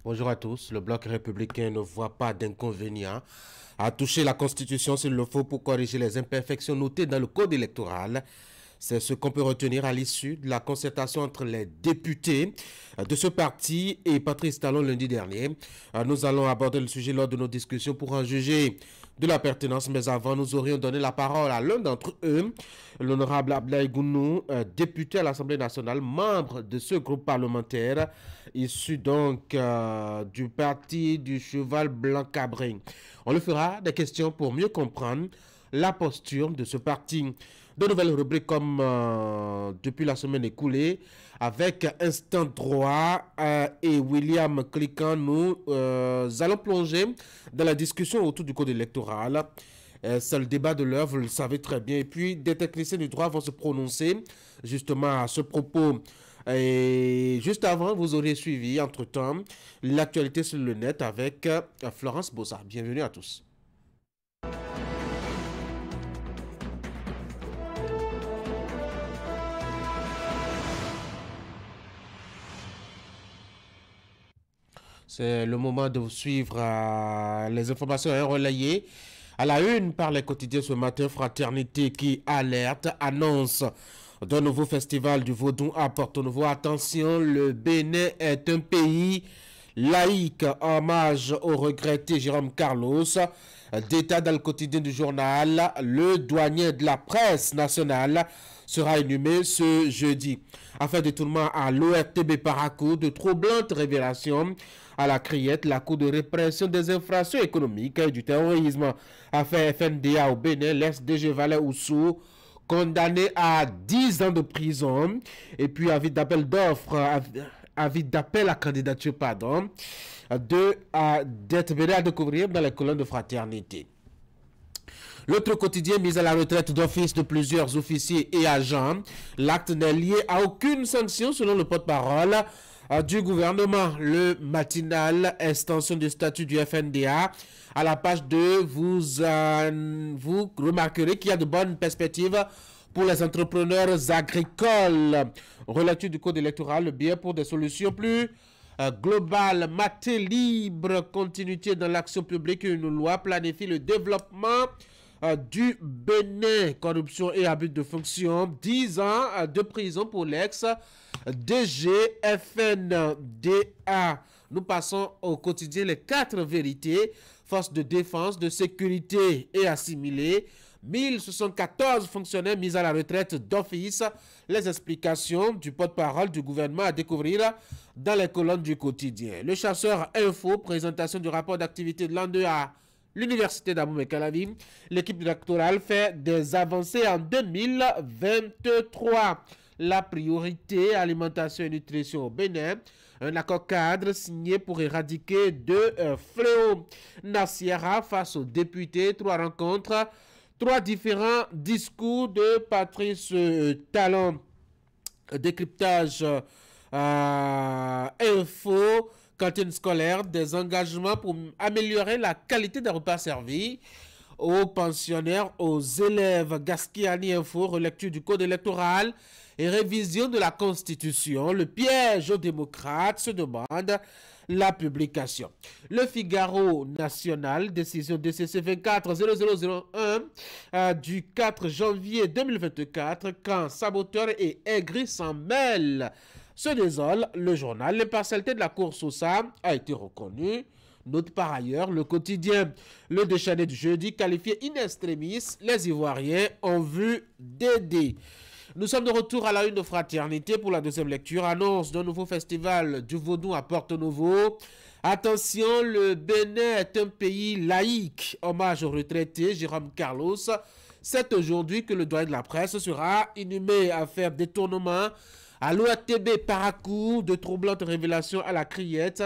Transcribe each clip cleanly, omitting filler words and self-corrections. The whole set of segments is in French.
Bonjour à tous. Le bloc républicain ne voit pas d'inconvénient à toucher la Constitution s'il le faut pour corriger les imperfections notées dans le code électoral. C'est ce qu'on peut retenir à l'issue de la concertation entre les députés de ce parti et Patrice Talon lundi dernier. Nous allons aborder le sujet lors de nos discussions pour en juger de la pertinence. Mais avant, nous aurions donné la parole à l'un d'entre eux, l'honorable Ablaye Gounou, député à l'Assemblée nationale, membre de ce groupe parlementaire, issu donc du parti du Cheval Blanc Cabré. On le fera des questions pour mieux comprendre la posture de ce parti. De nouvelles rubriques comme depuis la semaine écoulée, avec Instant Droit et William Cliquant, nous allons plonger dans la discussion autour du code électoral. C'est le débat de l'heure, vous le savez très bien. Et puis, des techniciens du droit vont se prononcer justement à ce propos. Et juste avant, vous aurez suivi, entre-temps, l'actualité sur le net avec Florence Bossa. Bienvenue à tous. C'est le moment de vous suivre les informations relayées à la une par les quotidiens ce matin. Fraternité qui alerte, annonce d'un nouveau festival du Vaudou à Porto-Novo. Attention, le Bénin est un pays laïque. Hommage au regretté Jérôme Carlos. D'état dans le quotidien du journal, le douanier de la presse nationale sera inhumé ce jeudi. Affaire détournement à l'ORTB Parakou, de troublantes révélations à la criette, la Cour de répression des infractions économiques et du terrorisme. Affaire FNDA au Bénin, l'ex-DG Valais Oussou, condamné à 10 ans de prison. Et puis avis d'appel avis d'appel à candidature, pardon, d'être venu à découvrir dans les colonnes de Fraternité. L'autre quotidien mis à la retraite d'office de plusieurs officiers et agents. L'acte n'est lié à aucune sanction selon le porte-parole du gouvernement. Le matinal, extension du statut du FNDA. À la page 2, vous remarquerez qu'il y a de bonnes perspectives pour les entrepreneurs agricoles. Relecture du code électoral, le bien pour des solutions plus globales. Maté libre, continuité dans l'action publique. Une loi planifie le développement du Bénin. Corruption et abus de fonction. 10 ans de prison pour l'ex-DG-FNDA. Nous passons au quotidien les 4 vérités. Forces de défense, de sécurité et assimilés. 1074 fonctionnaires mis à la retraite d'office. Les explications du porte-parole du gouvernement à découvrir dans les colonnes du quotidien. Le chasseur info, présentation du rapport d'activité de l'an 2 à l'université d'Abomey-Calavi. L'équipe électorale fait des avancées en 2023. La priorité, alimentation et nutrition au Bénin. Un accord cadre signé pour éradiquer 2 fléaux. Nassiera face aux députés. 3 rencontres. 3 différents discours de Patrice Talon. Décryptage info, cantine scolaire, des engagements pour améliorer la qualité des repas servis aux pensionnaires, aux élèves. Gaskiani Info, relecture du code électoral et révision de la Constitution. Le piège aux démocrates se demande la publication. Le Figaro national, décision DCC 24-0001 du 4 janvier 2024, quand saboteurs et aigris s'en mêlent. Se désole le journal. L'impartialité de la Cour Sosa a été reconnue. Note par ailleurs le quotidien Le Déchaîné du jeudi qualifié in extremis. Les Ivoiriens ont vu Dédé. Nous sommes de retour à la une de Fraternité pour la deuxième lecture. Annonce d'un nouveau festival du Vaudou à Porto-Novo. Attention, le Bénin est un pays laïque. Hommage au retraité Jérôme Carlos. C'est aujourd'hui que le doyen de la presse sera inhumé. Affaire détournement à l'ORTB Parakou, de troublantes révélations à la criette.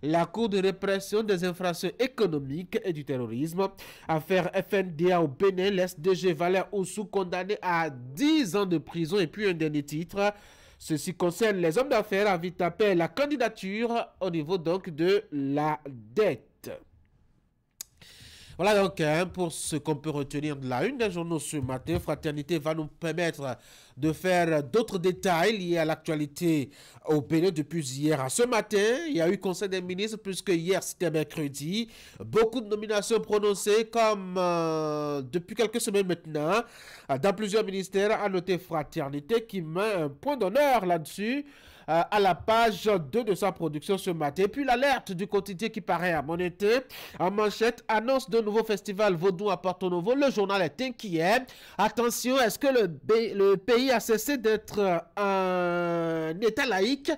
La Cour de répression des infractions économiques et du terrorisme. Affaire FNDA au Bénin, l'ex-DG Valais Oussou condamné à 10 ans de prison et puis un dernier titre. Ceci concerne les hommes d'affaires à vite appel la candidature au niveau donc de la dette. Voilà donc pour ce qu'on peut retenir de la une des journaux ce matin. Fraternité va nous permettre de faire d'autres détails liés à l'actualité au Bénin depuis hier à ce matin. Il y a eu conseil des ministres puisque hier c'était mercredi. Beaucoup de nominations prononcées comme depuis quelques semaines maintenant dans plusieurs ministères. À noter Fraternité qui met un point d'honneur là-dessus. À la page 2 de sa production ce matin. Puis l'alerte du quotidien qui paraît à mon été. En manchette, annonce de nouveau festival vaudou à Porto Novo. Le journal est inquiet. Attention, est-ce que le pays a cessé d'être un État laïque?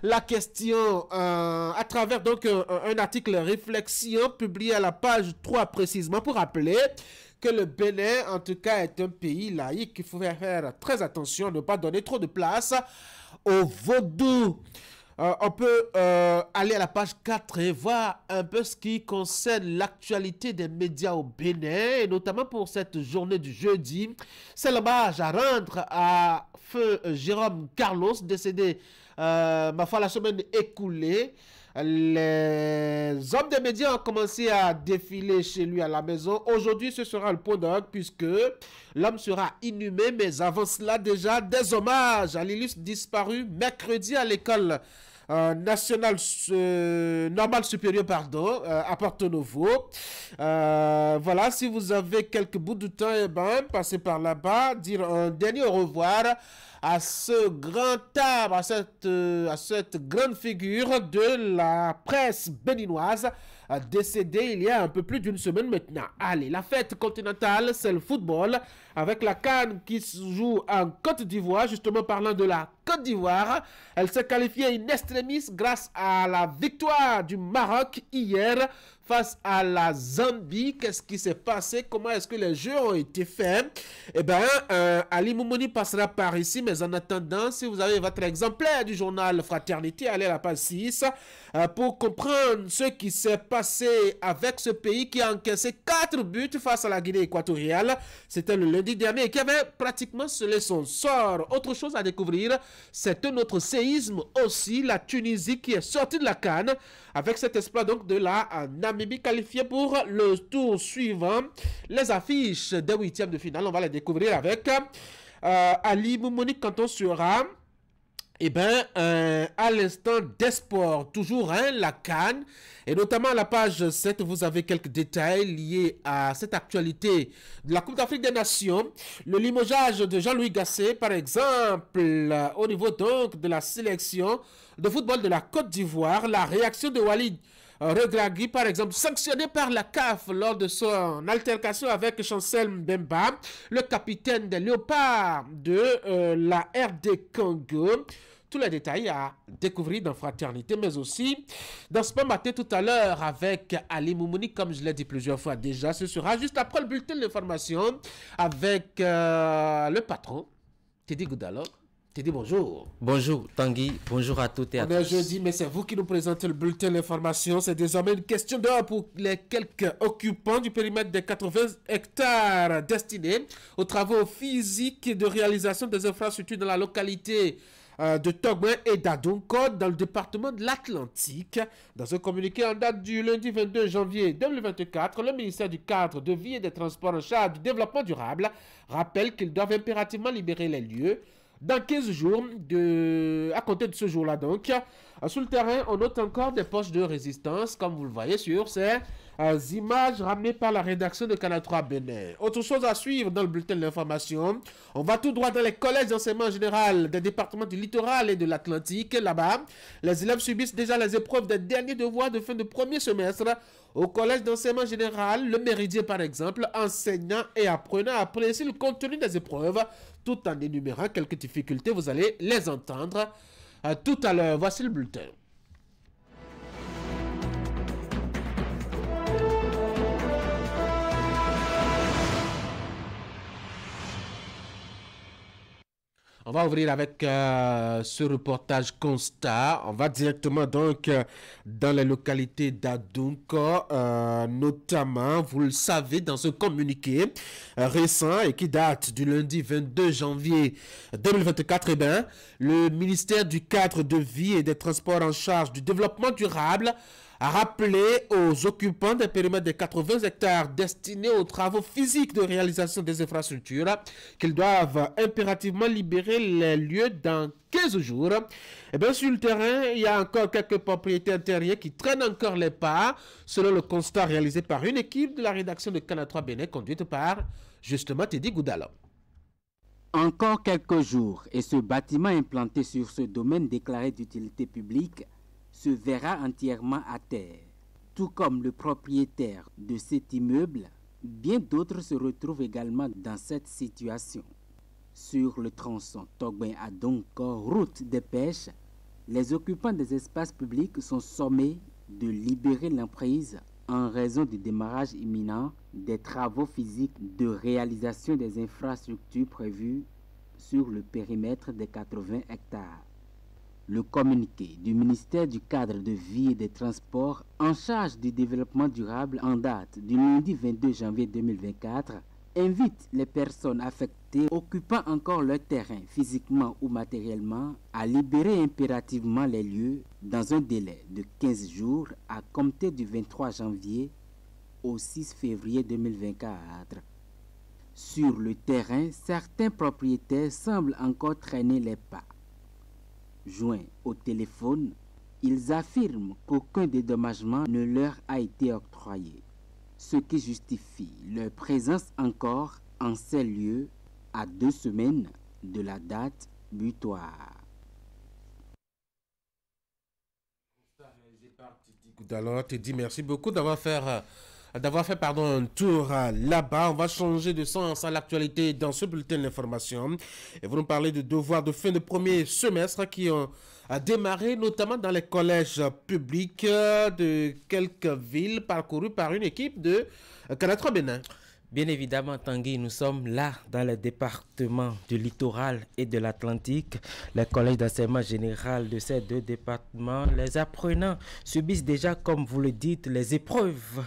La question à travers donc un article réflexion publié à la page 3 précisément pour rappeler que le Bénin en tout cas est un pays laïque. Il faut faire très attention à ne pas donner trop de place au vaudou. On peut aller à la page 4 et voir un peu ce qui concerne l'actualité des médias au Bénin, et notamment pour cette journée du jeudi. C'est l'hommage à rendre à feu Jérôme Carlos, décédé ma foi la semaine écoulée. Les hommes des médias ont commencé à défiler chez lui à la maison. Aujourd'hui, ce sera le point d'orgue puisque l'homme sera inhumé. Mais avant cela, déjà, des hommages à l'illustre disparu mercredi à l'école nationale normale supérieure, pardon, à Porto Novo. Voilà, si vous avez quelques bouts de temps, eh ben, passez par là-bas, dire un dernier au revoir à ce grand arbre, à cette grande figure de la presse béninoise, décédé il y a un peu plus d'une semaine maintenant. Allez, la fête continentale, c'est le football, avec la CAN qui se joue en Côte d'Ivoire. Justement, parlant de la Côte d'Ivoire, elle s'est qualifiée in extremis grâce à la victoire du Maroc hier face à la Zambie. Qu'est-ce qui s'est passé? Comment est-ce que les jeux ont été faits? Eh bien, Ali Moumouni passera par ici, mais en attendant, si vous avez votre exemplaire du journal Fraternité, allez à la page 6 pour comprendre ce qui s'est passé avec ce pays qui a encaissé 4 buts face à la Guinée équatoriale. C'était le lundi dernier et qui avait pratiquement scellé son sort. Autre chose à découvrir, c'est un autre séisme aussi, la Tunisie qui est sortie de la CAN avec cet exploit donc de la Namibie qualifiée pour le tour suivant. Les affiches des huitièmes de finale, on va les découvrir avec Ali Moumouni quand on sera à l'instant des sports, toujours la CAN, et notamment à la page 7, vous avez quelques détails liés à cette actualité de la Coupe d'Afrique des Nations. Le limogeage de Jean-Louis Gasset, par exemple, au niveau donc de la sélection de football de la Côte d'Ivoire, la réaction de Walid Regragui, par exemple, sanctionné par la CAF lors de son altercation avec Chancel Mbemba, le capitaine des Léopards de la RD Congo. Tous les détails à découvrir dans Fraternité, mais aussi dans ce matin tout à l'heure avec Ali Moumouni, comme je l'ai dit plusieurs fois déjà. Ce sera juste après le bulletin de l'information avec le patron, Teddy Goudalog. Teddy, bonjour. Bonjour Tanguy, bonjour à toutes et à tous. On est jeudi, mais c'est vous qui nous présentez le bulletin de l'information. C'est désormais une question d'heure pour les quelques occupants du périmètre des 80 hectares destinés aux travaux physiques et de réalisation des infrastructures dans la localité de Togouin et d'Adonko dans le département de l'Atlantique. Dans un communiqué en date du lundi 22 janvier 2024, le ministère du Cadre de Vie et des Transports en charge du développement durable rappelle qu'ils doivent impérativement libérer les lieux dans 15 jours, à compter de ce jour-là donc. Sur le terrain, on note encore des poches de résistance, comme vous le voyez sur ces images ramenées par la rédaction de Canal 3 Bénin. Autre chose à suivre dans le bulletin de l'information, on va tout droit dans les collèges d'enseignement général des départements du littoral et de l'Atlantique. Là-bas, les élèves subissent déjà les épreuves des derniers devoirs de fin de premier semestre. Au collège d'enseignement général, le Méridien par exemple, enseignants et apprenants apprécient le contenu des épreuves tout en énumérant quelques difficultés. Vous allez les entendre tout à l'heure. Voici le bulletin. On va ouvrir avec ce reportage constat. On va directement donc dans les localités d'Adunko, notamment, vous le savez, dans ce communiqué récent et qui date du lundi 22 janvier 2024, eh bien, le ministère du Cadre de Vie et des Transports en charge du développement durable a rappelé aux occupants des périmètres de 80 hectares destinés aux travaux physiques de réalisation des infrastructures qu'ils doivent impérativement libérer les lieux dans 15 jours. Et bien sur le terrain, il y a encore quelques propriétaires terriens qui traînent encore les pas, selon le constat réalisé par une équipe de la rédaction de Canal 3 Bénin, conduite par justement Teddy Goudalo. Encore quelques jours et ce bâtiment implanté sur ce domaine déclaré d'utilité publique se verra entièrement à terre. Tout comme le propriétaire de cet immeuble, bien d'autres se retrouvent également dans cette situation. Sur le tronçon Togben-Adonko, route des pêches, les occupants des espaces publics sont sommés de libérer l'emprise en raison du démarrage imminent des travaux physiques de réalisation des infrastructures prévues sur le périmètre des 80 hectares. Le communiqué du ministère du Cadre de Vie et des Transports en charge du développement durable en date du lundi 22 janvier 2024 invite les personnes affectées occupant encore leur terrain physiquement ou matériellement à libérer impérativement les lieux dans un délai de 15 jours à compter du 23 janvier au 6 février 2024. Sur le terrain, certains propriétaires semblent encore traîner les pas. Joints au téléphone, ils affirment qu'aucun dédommagement ne leur a été octroyé, ce qui justifie leur présence encore en ces lieux à 2 semaines de la date butoir. Alors, Teddy, merci beaucoup d'avoir fait un tour là-bas. On va changer de sens à l'actualité dans ce bulletin d'information. Et vous nous parlez de devoirs de fin de premier semestre qui ont démarré notamment dans les collèges publics de quelques villes parcourues par une équipe de Canal 3 Bénin. Bien évidemment, Tanguy, nous sommes là dans les départements du littoral et de l'Atlantique. Les collèges d'enseignement général de ces deux départements, les apprenants subissent déjà, comme vous le dites, les épreuves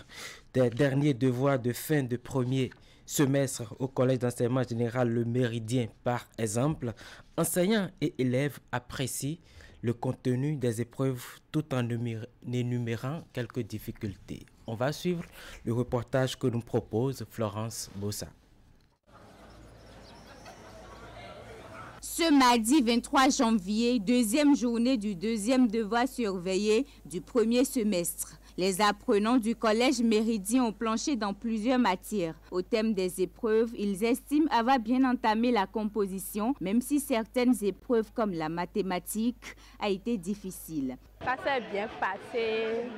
des derniers devoirs de fin de premier semestre au collège d'enseignement général Le Méridien, par exemple. Enseignants et élèves apprécient le contenu des épreuves tout en énumérant quelques difficultés. On va suivre le reportage que nous propose Florence Bossa. Ce mardi 23 janvier, deuxième journée du deuxième devoir surveillé du premier semestre. Les apprenants du collège Méridien ont planché dans plusieurs matières. Au thème des épreuves, ils estiment avoir bien entamé la composition, même si certaines épreuves comme la mathématique a été difficile. Ça s'est bien passé.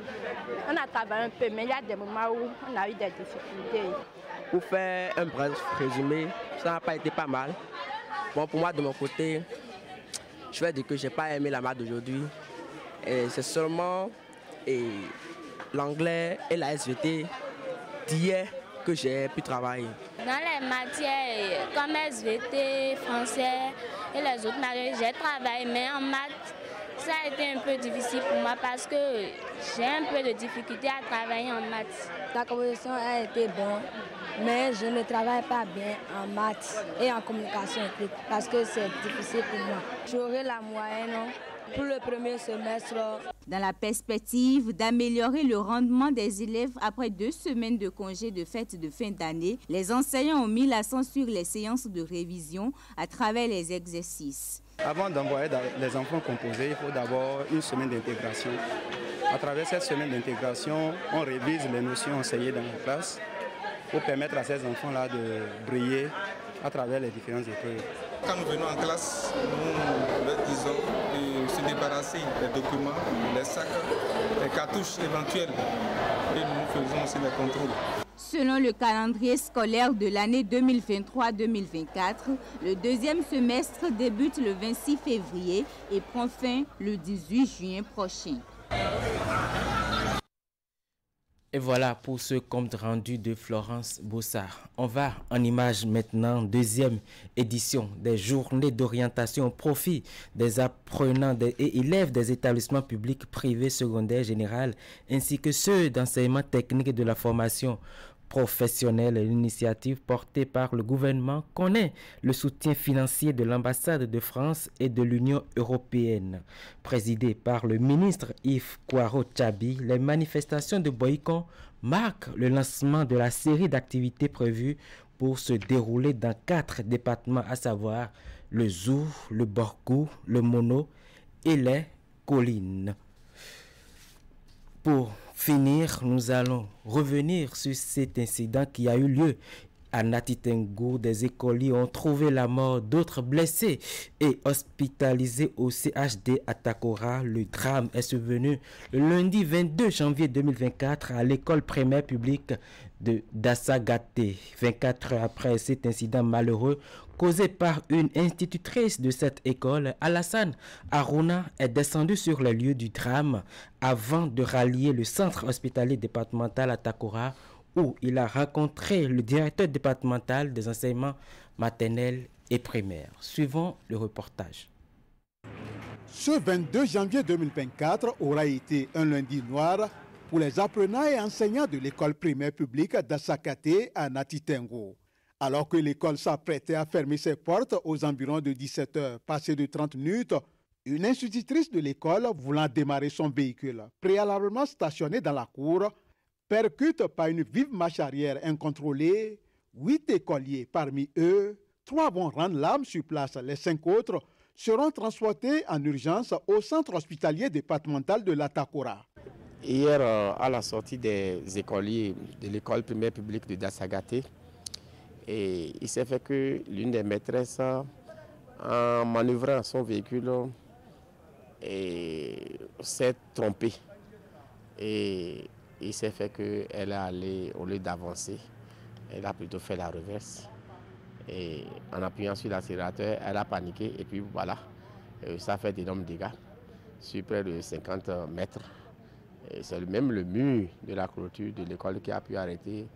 On a travaillé un peu, mais il y a des moments où on a eu des difficultés. Pour faire un bref résumé, ça n'a pas été pas mal. Bon, pour moi, de mon côté, je vais dire que je n'ai pas aimé la maths d'aujourd'hui. C'est seulement l'anglais et la SVT d'hier que j'ai pu travailler. Dans les matières comme SVT, français et les autres matières, j'ai travaillé, mais en maths, ça a été un peu difficile pour moi parce que j'ai un peu de difficulté à travailler en maths. La composition a été bonne, mais je ne travaille pas bien en maths et en communication écrite parce que c'est difficile pour moi. J'aurai la moyenne pour le premier semestre. Dans la perspective d'améliorer le rendement des élèves après 2 semaines de congé de fête de fin d'année, les enseignants ont mis l'accent sur les séances de révision à travers les exercices. Avant d'envoyer les enfants composer, il faut d'abord une semaine d'intégration. À travers cette semaine d'intégration, on révise les notions enseignées dans la classe pour permettre à ces enfants-là de briller à travers les différentes épreuves. Quand nous venons en classe, nous leur disons de se débarrasser des documents, des sacs, des cartouches éventuelles et nous faisons aussi les contrôles. Selon le calendrier scolaire de l'année 2023-2024, le deuxième semestre débute le 26 février et prend fin le 18 juin prochain. Et voilà pour ce compte rendu de Florence Bossard. On va en image maintenant, deuxième édition des journées d'orientation au profit des apprenants et élèves des établissements publics privés secondaires généraux ainsi que ceux d'enseignement technique et de la formation professionnels. L'initiative portée par le gouvernement connaît le soutien financier de l'ambassade de France et de l'Union européenne. Présidée par le ministre Yves Kouaro-Tchabi, les manifestations de Boycon marquent le lancement de la série d'activités prévues pour se dérouler dans 4 départements, à savoir le Zou, le Borkou, le Mono et les collines. Pour finir, nous allons revenir sur cet incident qui a eu lieu à Natitengo. Des écoliers ont trouvé la mort, d'autres blessés et hospitalisés au CHD à Takora. Le drame est survenu le lundi 22 janvier 2024 à l'école primaire publique de Dassagate. 24 heures après cet incident malheureux causé par une institutrice de cette école, Alassane Aruna est descendu sur le lieu du drame avant de rallier le centre hospitalier départemental à Takora, où il a rencontré le directeur départemental des enseignements maternels et primaires. Suivons le reportage. Ce 22 janvier 2024 aura été un lundi noir pour les apprenants et enseignants de l'école primaire publique d'Assakate à Natitengo. Alors que l'école s'apprêtait à fermer ses portes aux environs de 17 heures passées de 30 minutes, une institutrice de l'école voulant démarrer son véhicule, préalablement stationné dans la cour, percute par une vive marche arrière incontrôlée 8 écoliers. Parmi eux, 3 vont rendre l'âme sur place. Les 5 autres seront transportés en urgence au centre hospitalier départemental de la Takora. Hier, à la sortie des écoliers de l'école primaire publique de Dassagate, et il s'est fait que l'une des maîtresses, en manœuvrant son véhicule, s'est trompée. Et il s'est fait qu'elle est allée, au lieu d'avancer, elle a plutôt fait la reverse. Et en appuyant sur l'accélérateur, elle a paniqué. Et puis voilà, ça a fait d'énormes dégâts sur près de 50 mètres. C'est même le mur de la clôture de l'école qui a pu arrêter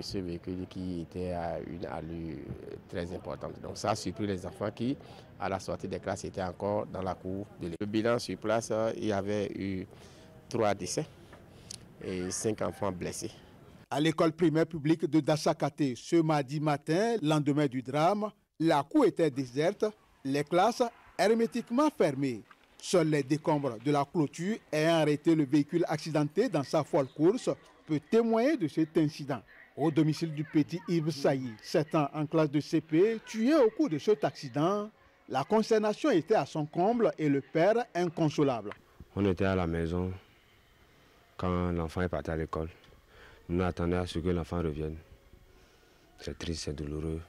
ce véhicule qui était à une allure très importante. Donc ça a surpris les enfants qui, à la sortie des classes, étaient encore dans la cour de l'école. Le bilan sur place, il y avait eu 3 décès et 5 enfants blessés. À l'école primaire publique de Dassakate, ce mardi matin, lendemain du drame, la cour était déserte, les classes hermétiquement fermées. Seuls les décombres de la clôture ayant arrêté le véhicule accidenté dans sa folle course peut témoigner de cet incident. Au domicile du petit Yves Saï, 7 ans en classe de CP, tué au cours de cet accident, la consternation était à son comble et le père inconsolable. On était à la maison quand l'enfant est parti à l'école. Nous attendions à ce que l'enfant revienne. C'est triste, c'est douloureux,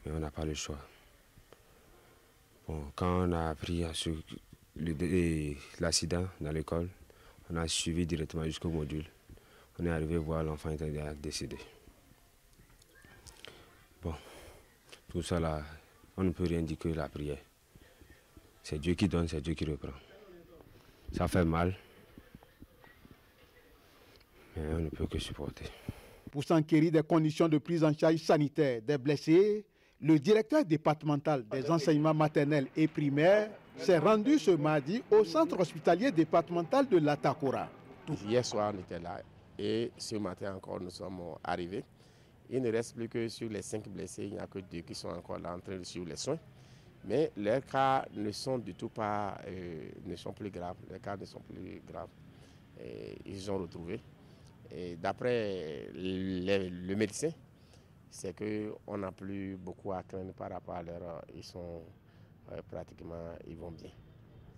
mais on n'a pas le choix. Bon, quand on a appris l'accident dans l'école, on a suivi directement jusqu'au module. On est arrivé voir l'enfant était décédé. Bon, tout ça là, on ne peut rien dire que la prière. C'est Dieu qui donne, c'est Dieu qui reprend. Ça fait mal, mais on ne peut que supporter. Pour s'enquérir des conditions de prise en charge sanitaire des blessés, le directeur départemental des enseignements maternels et primaires s'est rendu ce mardi au centre hospitalier départemental de la Takora. Hier soir, on était là et ce matin encore, nous sommes arrivés. Il ne reste plus que sur les 5 blessés, il n'y a que 2 qui sont encore là en train de suivre les soins. Mais leurs cas ne sont du tout pas, ne sont plus graves. Les cas ne sont plus graves. Ils sont retrouvés. Et d'après le médecin, c'est qu'on n'a plus beaucoup à craindre par rapport à leur... Ils sont pratiquement, ils vont bien.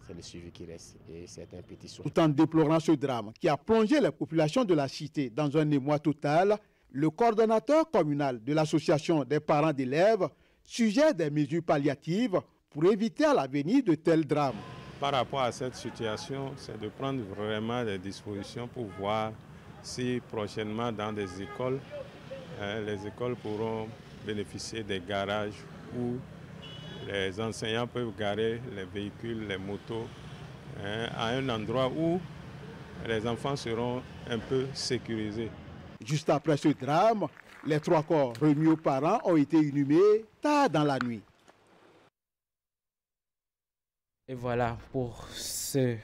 C'est le suivi qui reste et c'est un petit soin. Tout en déplorant ce drame qui a plongé les populations de la cité dans un émoi total, le coordonnateur communal de l'association des parents d'élèves suggère des mesures palliatives pour éviter à l'avenir de tels drames. Par rapport à cette situation, c'est de prendre vraiment des dispositions pour voir si prochainement dans des écoles, les écoles pourront bénéficier des garages où les enseignants peuvent garer les véhicules, les motos, à un endroit où les enfants seront un peu sécurisés. Juste après ce drame, les 3 corps remis aux parents ont été inhumés tard dans la nuit. Et voilà pour ce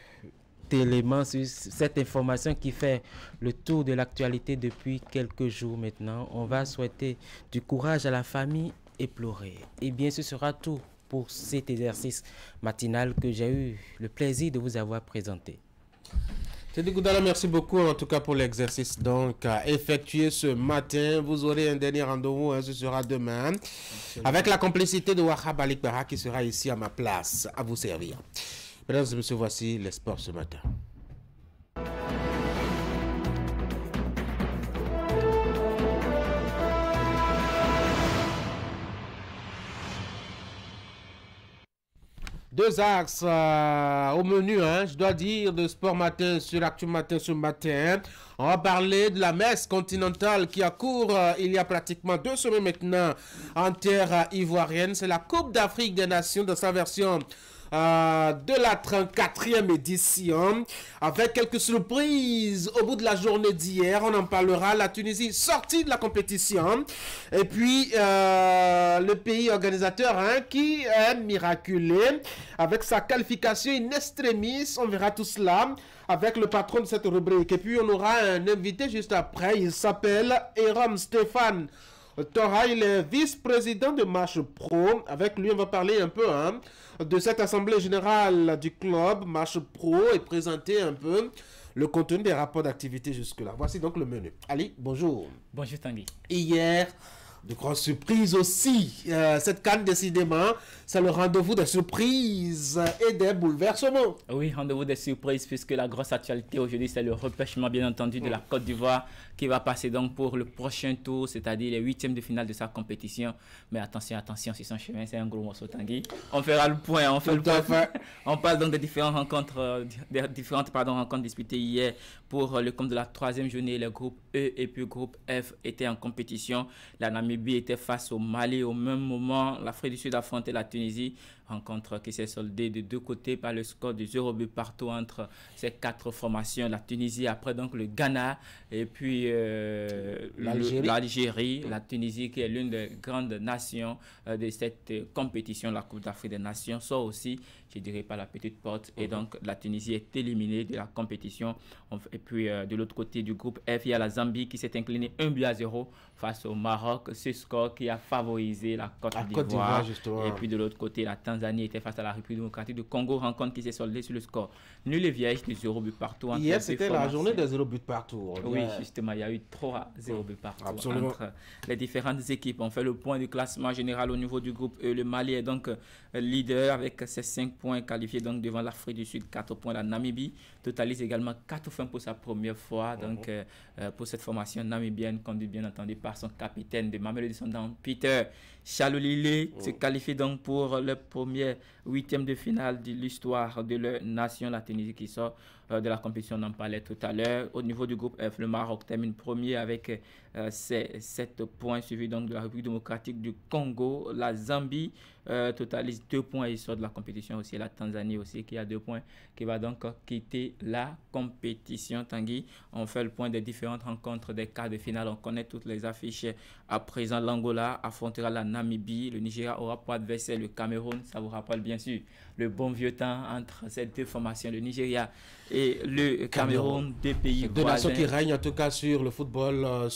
élément, sur cette information qui fait le tour de l'actualité depuis quelques jours maintenant. On va souhaiter du courage à la famille éplorée. Et bien, ce sera tout pour cet exercice matinal que j'ai eu le plaisir de vous avoir présenté. Teddy Goudala, merci beaucoup en tout cas pour l'exercice donc à effectuer ce matin. Vous aurez un dernier rendez-vous, ce sera demain, avec la complicité de Wahab Alikbara qui sera ici à ma place à vous servir. Mesdames et messieurs, voici les sports ce matin. Deux axes au menu, je dois dire, de Sport Matin sur Actu Matin ce matin. On va parler de la messe continentale qui a cours il y a pratiquement 2 semaines maintenant en terre ivoirienne. C'est la Coupe d'Afrique des Nations dans sa version de la 34e édition, avec quelques surprises au bout de la journée d'hier. On en parlera. La Tunisie sortie de la compétition, et puis le pays organisateur qui est miraculé avec sa qualification in extremis. On verra tout cela avec le patron de cette rubrique, et puis on aura un invité juste après. Il s'appelle Eram Stéphane Tora, il est vice-président de Marche Pro. Avec lui, on va parler un peu de cette assemblée générale du club Marche Pro et présenter un peu le contenu des rapports d'activité jusque-là. Voici donc le menu. Ali, bonjour. Bonjour Tanguy. Hier, de grosses surprises aussi. Cette CAN, décidément, c'est le rendez-vous des surprises et des bouleversements. Oui, rendez-vous des surprises, puisque la grosse actualité aujourd'hui, c'est le repêchement, bien entendu, de la Côte d'Ivoire, qui va passer donc pour le prochain tour, c'est-à-dire les 8e de finale de sa compétition. Mais attention, attention, c'est son chemin, c'est un gros morceau, Tanguy. On fera le point, On parle donc des différentes rencontres, rencontres disputées hier pour le compte de la 3e journée. Le groupe E et puis le groupe F étaient en compétition. La Namibie était face au Mali au même moment. L'Afrique du Sud affrontait la Tunisie. Rencontre qui s'est soldée de deux côtés par le score de 0 but partout entre ces 4 formations. La Tunisie, après donc le Ghana, et puis l'Algérie. La Tunisie, qui est l'une des grandes nations de cette compétition, la Coupe d'Afrique des Nations, sort aussi, je dirais, par la petite porte. Et donc la Tunisie est éliminée de la compétition. Et puis de l'autre côté du groupe F, il y a la Zambie qui s'est inclinée 1-0 face au Maroc. Ce score qui a favorisé la Côte d'Ivoire. Et puis de l'autre côté, la Tanzanie était face à la République démocratique du Congo, rencontre qui s'est soldée sur le score nul et vierge de 0 but partout. Hier, c'était la journée des 0 but partout. Oui, justement, il y a eu 3-0 but partout. Absolument. Entre les différentes équipes. On fait le point du classement général au niveau du groupe E. Le Mali est donc leader avec ses 5 points qualifiés donc devant l'Afrique du Sud, 4 points. La Namibie totalise également 4 points pour sa première fois. Donc, pour cette formation namibienne, conduite bien entendu par son capitaine de Mamelodi Sundowns, Peter Chalolile, se qualifie donc pour le premier 8e de finale de l'histoire de leur nation, la Tunisie, qui sort de la compétition, on en parlait tout à l'heure. Au niveau du groupe F, le Maroc termine premier avec ses 7 points, suivi donc de la République démocratique du Congo. La Zambie totalise 2 points et sort de la compétition aussi. La Tanzanie aussi qui a 2 points, qui va donc quitter la compétition. Tanguy, on fait le point des différentes rencontres des quarts de finale. On connaît toutes les affiches. À présent, l'Angola affrontera la Namibie. Le Nigeria aura pour adversaire le Cameroun. Ça vous rappelle bien sûr le bon vieux temps entre ces deux formations, le Nigeria et le Cameroun, deux pays voisins. Deux nations qui règnent en tout cas sur le football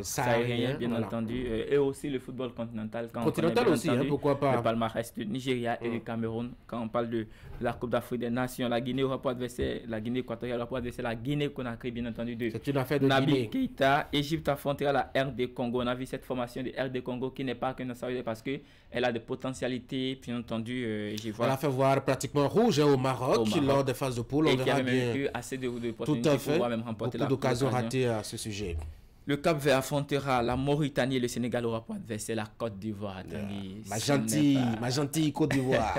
sahélien, bien entendu, et aussi le football continental. Continental aussi, pourquoi pas. Le palmarès du Nigeria et du Cameroun. Quand on parle de la Coupe d'Afrique des Nations, la Guinée aura pour adversaire, la Guinée équatoriale aura pour adversaire la Guinée-Conakry, bien entendu, de Nabil Keita. Égypte affrontera la RD Congo. On a vu cette formation de RD Congo qui n'est pas qu'une nationalité parce qu'elle a des potentialités, bien entendu. On a fait voir pratiquement rouge au Maroc lors des phases de poule. On verra bien. Eu assez de tout à fait. Beaucoup d'occasions ratées à ce sujet. Le Cap-Vert affrontera la Mauritanie et le Sénégal aura pour adversaire la Côte d'Ivoire. Ma gentille Côte d'Ivoire.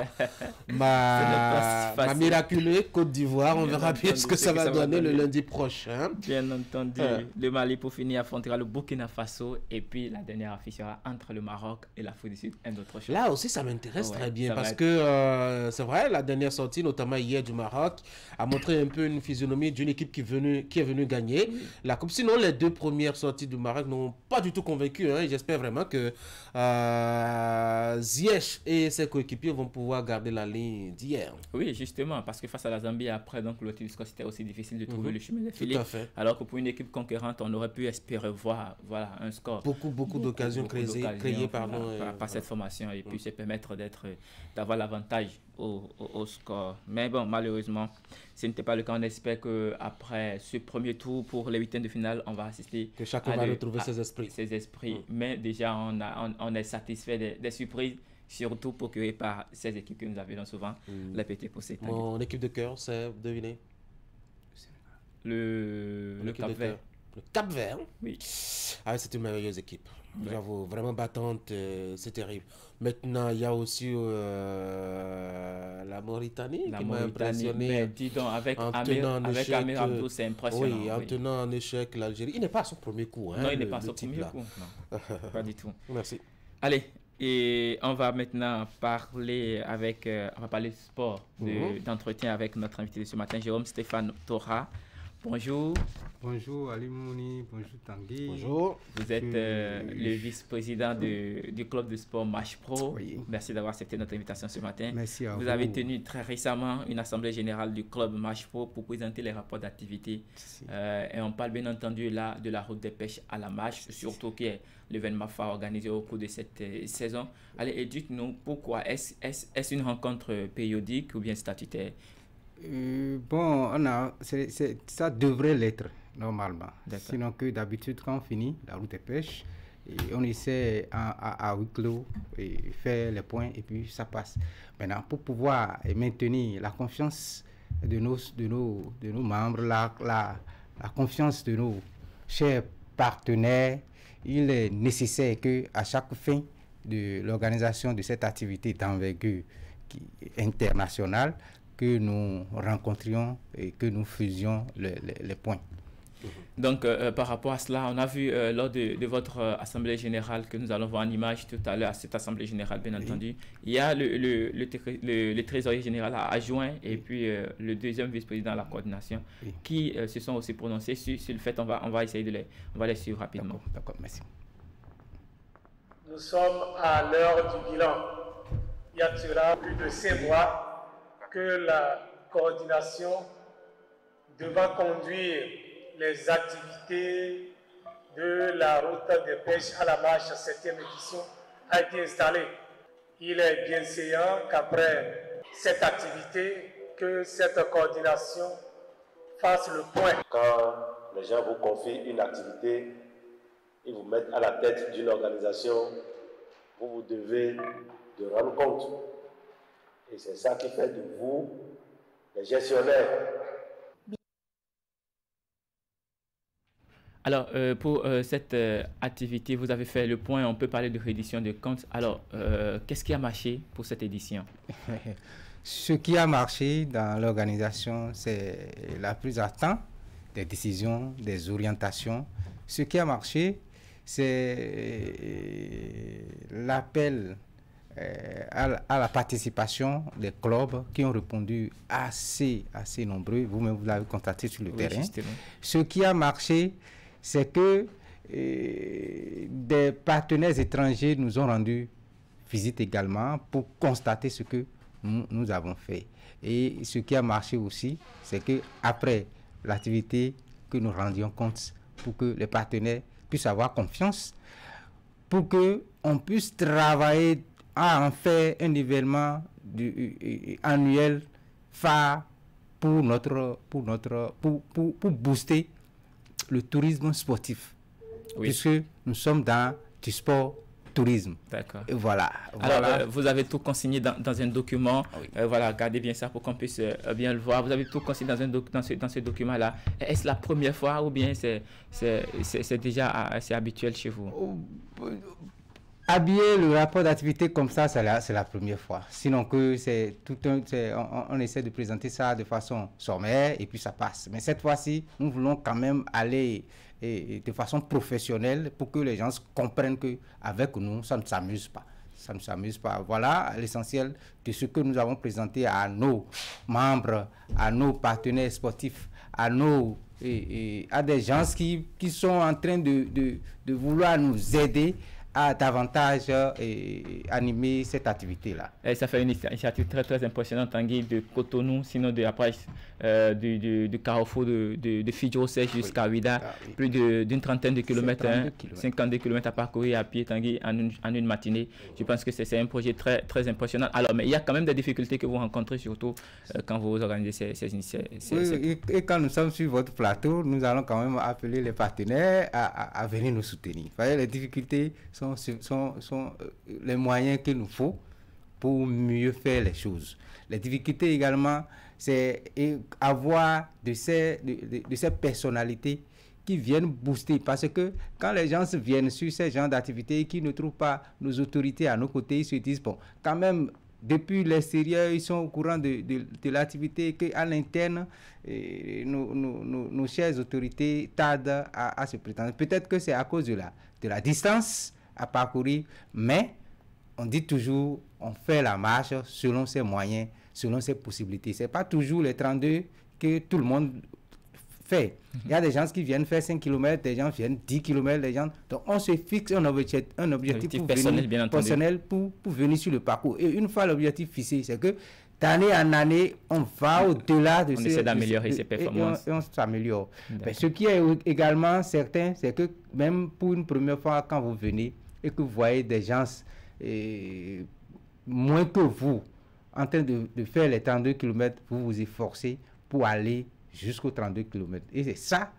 ma miraculée Côte d'Ivoire. On verra bien ce que ça va donner le lundi prochain. Bien entendu. Le Mali, pour finir, affrontera le Burkina Faso. Et puis la dernière affiche sera entre le Maroc et l'Afrique du Sud. Un autre chose. Là aussi, ça m'intéresse très bien parce que c'est vrai, la dernière sortie, notamment hier du Maroc, a montré un peu une physionomie d'une équipe qui est venue gagner la Coupe. Sinon, les deux premières hier sortis du Maroc n'ont pas du tout convaincu. Hein. J'espère vraiment que Ziyech et ses coéquipiers vont pouvoir garder la ligne d'hier. Oui, justement, parce que face à la Zambie, après donc l'outil du score, c'était aussi difficile de trouver le chemin des filets. Tout à fait. Alors que pour une équipe conquérante, on aurait pu espérer voir un score. Beaucoup d'occasions créées par cette formation et puis se permettre d'avoir l'avantage au score. Mais bon, malheureusement, ce n'était pas le cas. On espère qu'après ce premier tour pour les huitièmes de finale, on va assister que chacun va retrouver ses esprits. Mais déjà, on est satisfait des surprises, surtout procurées par ces équipes que nous avions souvent, les petits poussés. Mon équipe de cœur, c'est, devinez, le Cap-Vert. Le Cap-Vert? Oui. Ah, c'est une merveilleuse équipe. J'avoue, vraiment battante, c'est terrible. Maintenant, il y a aussi la Mauritanie qui m'a impressionné. Mais dis donc, avec Amir Abdou, c'est impressionnant. Oui, en tenant en échec l'Algérie. Il n'est pas à son premier coup. Hein, non, il n'est pas à son premier coup. Non, pas du tout. Merci. Allez, et on va maintenant parler sport, d'entretien avec notre invité de ce matin, Jérôme Stéphane Tora. Bonjour. Bonjour Ali Mouni, bonjour Tanguy. Bonjour. Vous êtes le vice-président du club de sport Match Pro. Oui. Merci d'avoir accepté notre invitation ce matin. Merci à vous. Vous avez tenu très récemment une assemblée générale du club Match Pro pour présenter les rapports d'activité. Et on parle bien entendu là de la route des pêches à la marche, surtout qui est l'événement phare organisé au cours de cette saison. Allez, et dites-nous pourquoi. Est-ce une rencontre périodique ou bien statutaire? Ça devrait l'être normalement. Sinon que d'habitude quand on finit la route des pêches, on essaie à huis clos et faire les points et puis ça passe. Maintenant, pour pouvoir maintenir la confiance de nos membres, la confiance de nos chers partenaires, il est nécessaire qu'à chaque fin de l'organisation de cette activité d'envergure internationale, que nous rencontrions et que nous faisions les points. Donc, par rapport à cela, on a vu lors de votre assemblée générale que nous allons voir en image tout à l'heure, à cette assemblée générale, bien entendu, il y a le trésorier général adjoint et puis le deuxième vice-président à la coordination qui se sont aussi prononcés sur le fait. On va essayer on va les suivre rapidement. D'accord, merci. Nous sommes à l'heure du bilan. Il y a plus de 6 mois que la coordination devant conduire les activités de la route des pêches à la marche 7e édition a été installée. Il est bien séant qu'après cette activité, que cette coordination fasse le point. Quand les gens vous confient une activité, ils vous mettent à la tête d'une organisation, vous devez de rendre compte. Et c'est ça qui fait de vous les gestionnaires. Alors, pour cette activité, vous avez fait le point, on peut parler de reddition de comptes. Alors, qu'est-ce qui a marché pour cette édition? Ce qui a marché dans l'organisation, c'est la prise à temps des décisions, des orientations. Ce qui a marché, c'est l'appel à la participation des clubs qui ont répondu assez nombreux. Vous-même, vous l'avez constaté sur le terrain. Justement. Ce qui a marché, c'est que des partenaires étrangers nous ont rendu visite également pour constater ce que nous avons fait. Et ce qui a marché aussi, c'est que après l'activité, que nous rendions compte pour que les partenaires puissent avoir confiance, pour qu'on puisse travailler à en faire un événement annuel phare pour booster le tourisme sportif. Oui. Puisque nous sommes dans du sport tourisme. D'accord. Et voilà. Alors, vous avez tout consigné dans un document. Oui. Voilà, regardez bien ça pour qu'on puisse bien le voir. Vous avez tout consigné dans ce document-là. Est-ce la première fois ou bien c'est déjà assez habituel chez vous? Habiller le rapport d'activité comme ça, c'est la première fois. Sinon que on essaie de présenter ça de façon sommaire et puis ça passe. Mais cette fois-ci, nous voulons quand même aller de façon professionnelle pour que les gens comprennent qu'avec nous, ça ne s'amuse pas. Ça ne s'amuse pas. Voilà l'essentiel de ce que nous avons présenté à nos membres, à nos partenaires sportifs, à nos à des gens qui sont en train de vouloir nous aider à davantage animer cette activité-là. Et ça fait une initiative très très impressionnante, Tanguy, de Cotonou, sinon de après du carrefour de Fidjosé jusqu'à Ouida, plus d'une trentaine de kilomètres, 52 kilomètres à parcourir à pied, Tanguy, en une matinée. Je pense que c'est un projet très très impressionnant. Alors, mais il y a quand même des difficultés que vous rencontrez, surtout quand vous organisez ces initiatives. Et quand nous sommes sur votre plateau, nous allons quand même appeler les partenaires à venir nous soutenir. Vous voyez, les difficultés sont les moyens qu'il nous faut pour mieux faire les choses. Les difficultés également, c'est avoir de ces personnalités qui viennent booster. Parce que quand les gens viennent sur ces genres d'activités et qui ne trouvent pas nos autorités à nos côtés, ils se disent, bon, quand même, depuis l'extérieur, ils sont au courant de l'activité, qu'à l'interne, nos chères autorités tardent à se prétendre. Peut-être que c'est à cause de la distance à parcourir, mais on dit toujours, on fait la marche selon ses moyens, selon ses possibilités. Ce n'est pas toujours les 32 que tout le monde fait. Il y a des gens qui viennent faire 5 km, des gens viennent 10 km, des gens... Donc on se fixe un objectif personnel pour venir sur le parcours. Et une fois l'objectif fixé, c'est que d'année en année, on va au-delà de on essaie d'améliorer ses performances. Et on s'améliore. Ce qui est également certain, c'est que même pour une première fois, quand vous venez et que vous voyez des gens moins que vous en train de faire les 32 km, vous vous efforcez pour aller jusqu'aux 32 km. Et c'est ça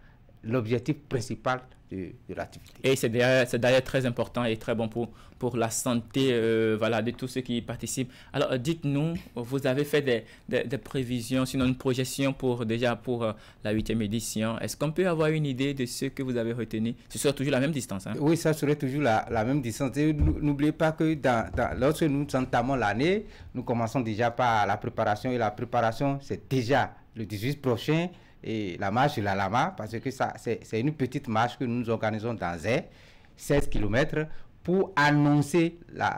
l'objectif principal de l'activité. Et c'est d'ailleurs très important et très bon pour la santé voilà, de tous ceux qui y participent. Alors dites-nous, vous avez fait des prévisions, sinon une projection pour la 8e édition. Est-ce qu'on peut avoir une idée de ce que vous avez retenu? Ce sera toujours la même distance, hein? Oui, ça serait toujours la même distance. Et n'oubliez pas que lorsque nous entamons l'année, nous commençons déjà par la préparation. Et la préparation, c'est déjà le 18 prochain. Et la marche de la Lama, parce que c'est une petite marche que nous organisons dans 16 km pour annoncer la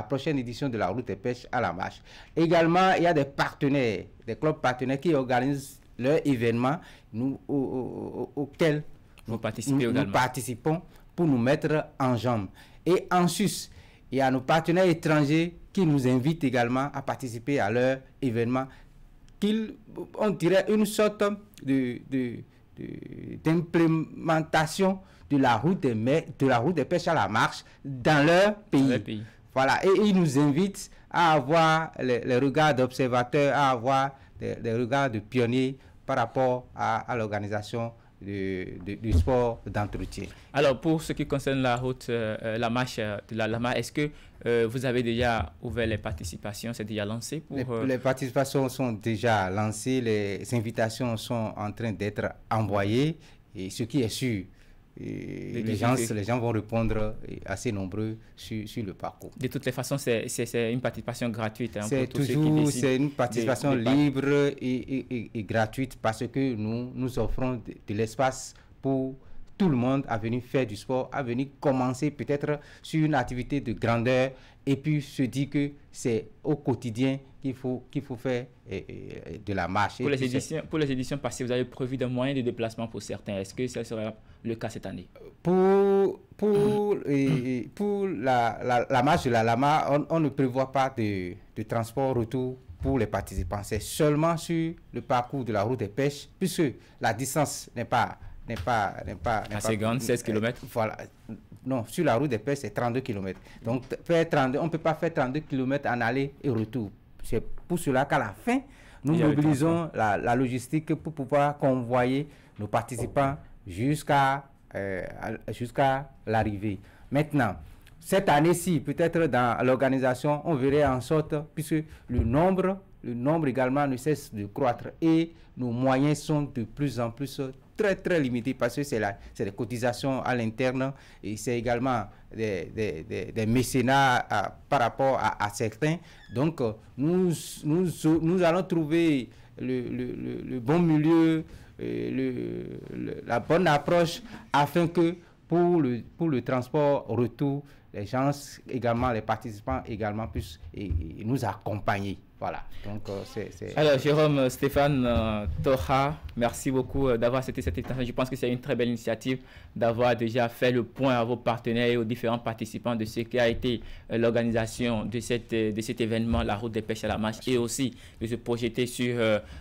prochaine édition de la route des pêches à la marche. Également, il y a des partenaires, des clubs partenaires qui organisent leurs événements auxquels nous participons pour nous mettre en jambe. Et en sus, il y a nos partenaires étrangers qui nous invitent également à participer à leurs événements. On dirait une sorte d'implémentation de la route des pêches à la marche dans leur pays. Voilà. Et ils nous invitent à avoir les regards d'observateurs, à avoir des regards de pionniers par rapport à l'organisation du sport d'entretien. Alors, pour ce qui concerne la route, la marche de la Lama, est-ce que vous avez déjà ouvert les participations? C'est déjà lancé Les participations sont déjà lancées, les invitations sont en train d'être envoyées, et ce qui est sûr, les gens vont répondre assez nombreux sur le parcours. De toutes les façons, c'est une participation gratuite. Hein, c'est une participation libre et gratuite, parce que nous offrons de l'espace pour tout le monde à venir faire du sport, à venir commencer peut-être sur une activité de grandeur et puis se dire que c'est au quotidien qu'il faut faire de la marche. Pour les éditions passées, vous avez prévu des moyens de déplacement pour certains. Est-ce que ça sera le cas cette année? Pour la marche de la Lama, on ne prévoit pas de transport retour pour les participants. C'est seulement sur le parcours de la route des pêches, puisque la distance n'est pas assez grande, 16 km. Voilà. Non, sur la route des pêches, c'est 32 km. Donc, on ne peut pas faire 32 km en aller et retour. C'est pour cela qu'à la fin, nous mobilisons la logistique pour pouvoir convoyer nos participants jusqu'à l'arrivée. Maintenant, cette année-ci, peut-être dans l'organisation, on verrait en sorte, puisque le nombre également ne cesse de croître et nos moyens sont de plus en plus très très limités, parce que c'est des cotisations à l'interne et c'est également des mécénats par rapport à certains. Donc nous allons trouver le bon milieu, la bonne approche, afin que pour le transport retour, les gens également, les participants également puissent nous accompagner. Voilà, donc c'est... Alors, Jérôme, Stéphane, Toha, merci beaucoup d'avoir accepté cette invitation. Je pense que c'est une très belle initiative d'avoir déjà fait le point à vos partenaires et aux différents participants de ce qui a été l'organisation de cet événement, la route des pêches à la marche, et aussi de se projeter sur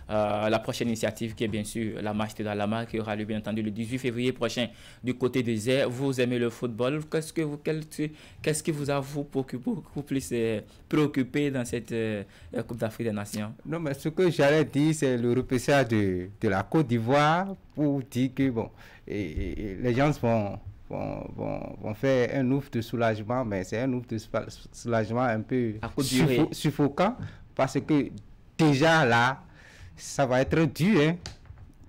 la prochaine initiative qui est bien sûr la marche de la marque qui aura lieu bien entendu le 18 février prochain du côté de Zé. Vous aimez le football, qu'est-ce qui vous a beaucoup plus préoccupé dans cette Coupe d'Afrique des Nations? Non, mais ce que j'allais dire, c'est le repêchage de la Côte d'Ivoire pour dire que bon, et les gens vont faire un ouf de soulagement, mais c'est un ouf de soulagement un peu suffocant parce que déjà là, ça va être dur, hein.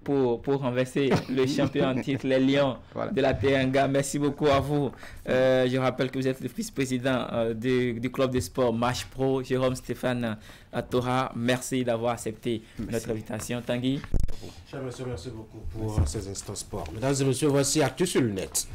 Pour renverser le champion en titre, les Lions de la Teranga. Merci beaucoup à vous. Je rappelle que vous êtes le vice-président du club de sport Marche Pro, Jérôme Stéphane Toha. Merci d'avoir accepté notre invitation. Tanguy. Cher monsieur, merci beaucoup pour ces instants sport. Mesdames et messieurs, voici Actu sur le net.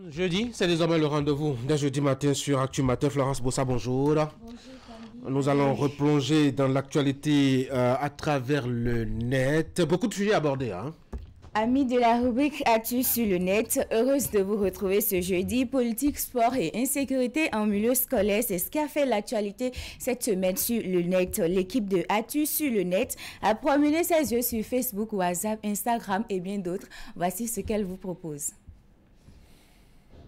Jeudi, c'est désormais le rendez-vous d'un jeudi matin sur Actu Matin. Florence Bossa, bonjour. Bonjour. Nous allons replonger dans l'actualité à travers le net. Beaucoup de sujets abordés, hein. Amis de la rubrique Actu sur le net, heureuse de vous retrouver ce jeudi. Politique, sport et insécurité en milieu scolaire, c'est ce qui a fait l'actualité cette semaine sur le net. L'équipe de Actu sur le net a promené ses yeux sur Facebook, WhatsApp, Instagram et bien d'autres. Voici ce qu'elle vous propose.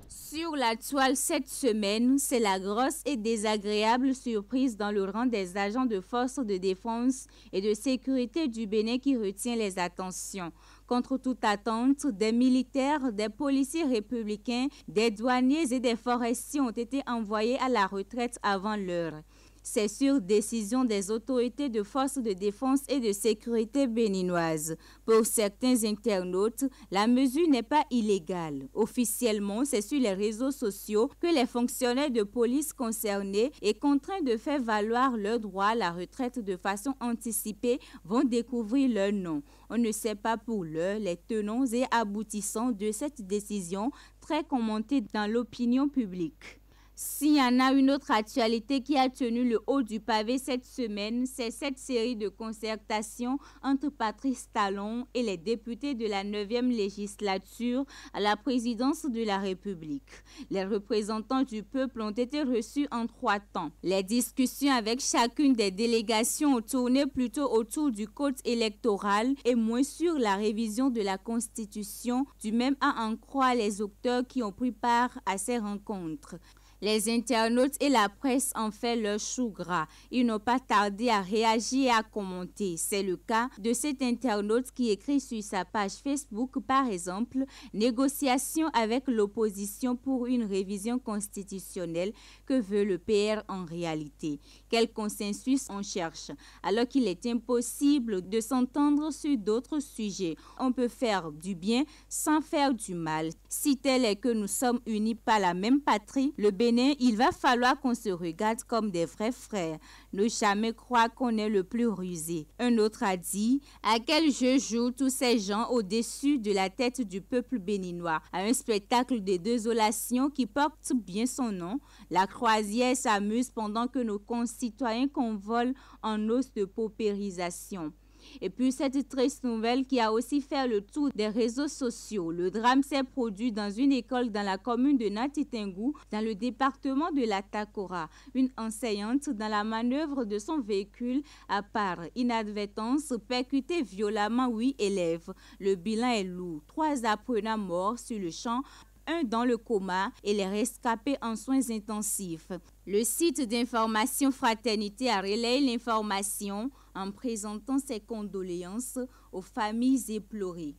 Sur la toile cette semaine, c'est la grosse et désagréable surprise dans le rang des agents de forces de défense et de sécurité du Bénin qui retient les attentions. Contre toute attente, des militaires, des policiers républicains, des douaniers et des forestiers ont été envoyés à la retraite avant l'heure. C'est sur décision des autorités de forces de défense et de sécurité béninoises. Pour certains internautes, la mesure n'est pas illégale. Officiellement, c'est sur les réseaux sociaux que les fonctionnaires de police concernés et contraints de faire valoir leur droit à la retraite de façon anticipée vont découvrir leur nom. On ne sait pas pour l'heure les tenants et aboutissants de cette décision très commentée dans l'opinion publique. S'il y en a une autre actualité qui a tenu le haut du pavé cette semaine, c'est cette série de concertations entre Patrice Talon et les députés de la 9e législature à la présidence de la République. Les représentants du peuple ont été reçus en 3 temps. Les discussions avec chacune des délégations ont tourné plutôt autour du code électoral et moins sur la révision de la Constitution, du même à en croire les acteurs qui ont pris part à ces rencontres. Les internautes et la presse en fait leur chou gras. Ils n'ont pas tardé à réagir et à commenter. C'est le cas de cet internaute qui écrit sur sa page Facebook, par exemple, « Négociation avec l'opposition pour une révision constitutionnelle. Que veut le PR en réalité? Quel consensus on cherche? Alors qu'il est impossible de s'entendre sur d'autres sujets. On peut faire du bien sans faire du mal. Si tel est que nous sommes unis par la même patrie, le Bénin, il va falloir qu'on se regarde comme des vrais frères. Ne jamais croire qu'on est le plus rusé. » Un autre a dit « À quel jeu jouent tous ces gens au-dessus de la tête du peuple béninois? À un spectacle de désolation qui porte bien son nom. La croisière s'amuse pendant que nos concitoyens convolent en os de paupérisation. » Et puis cette triste nouvelle qui a aussi fait le tour des réseaux sociaux. Le drame s'est produit dans une école dans la commune de Natitengou, dans le département de la Takora. Une enseignante, dans la manœuvre de son véhicule, a par inadvertance percuté violemment 8 élèves. Le bilan est lourd. 3 apprenants morts sur le champ, 1 dans le coma et les rescapés en soins intensifs. Le site d'information Fraternité a relayé l'information en présentant ses condoléances aux familles éplorées.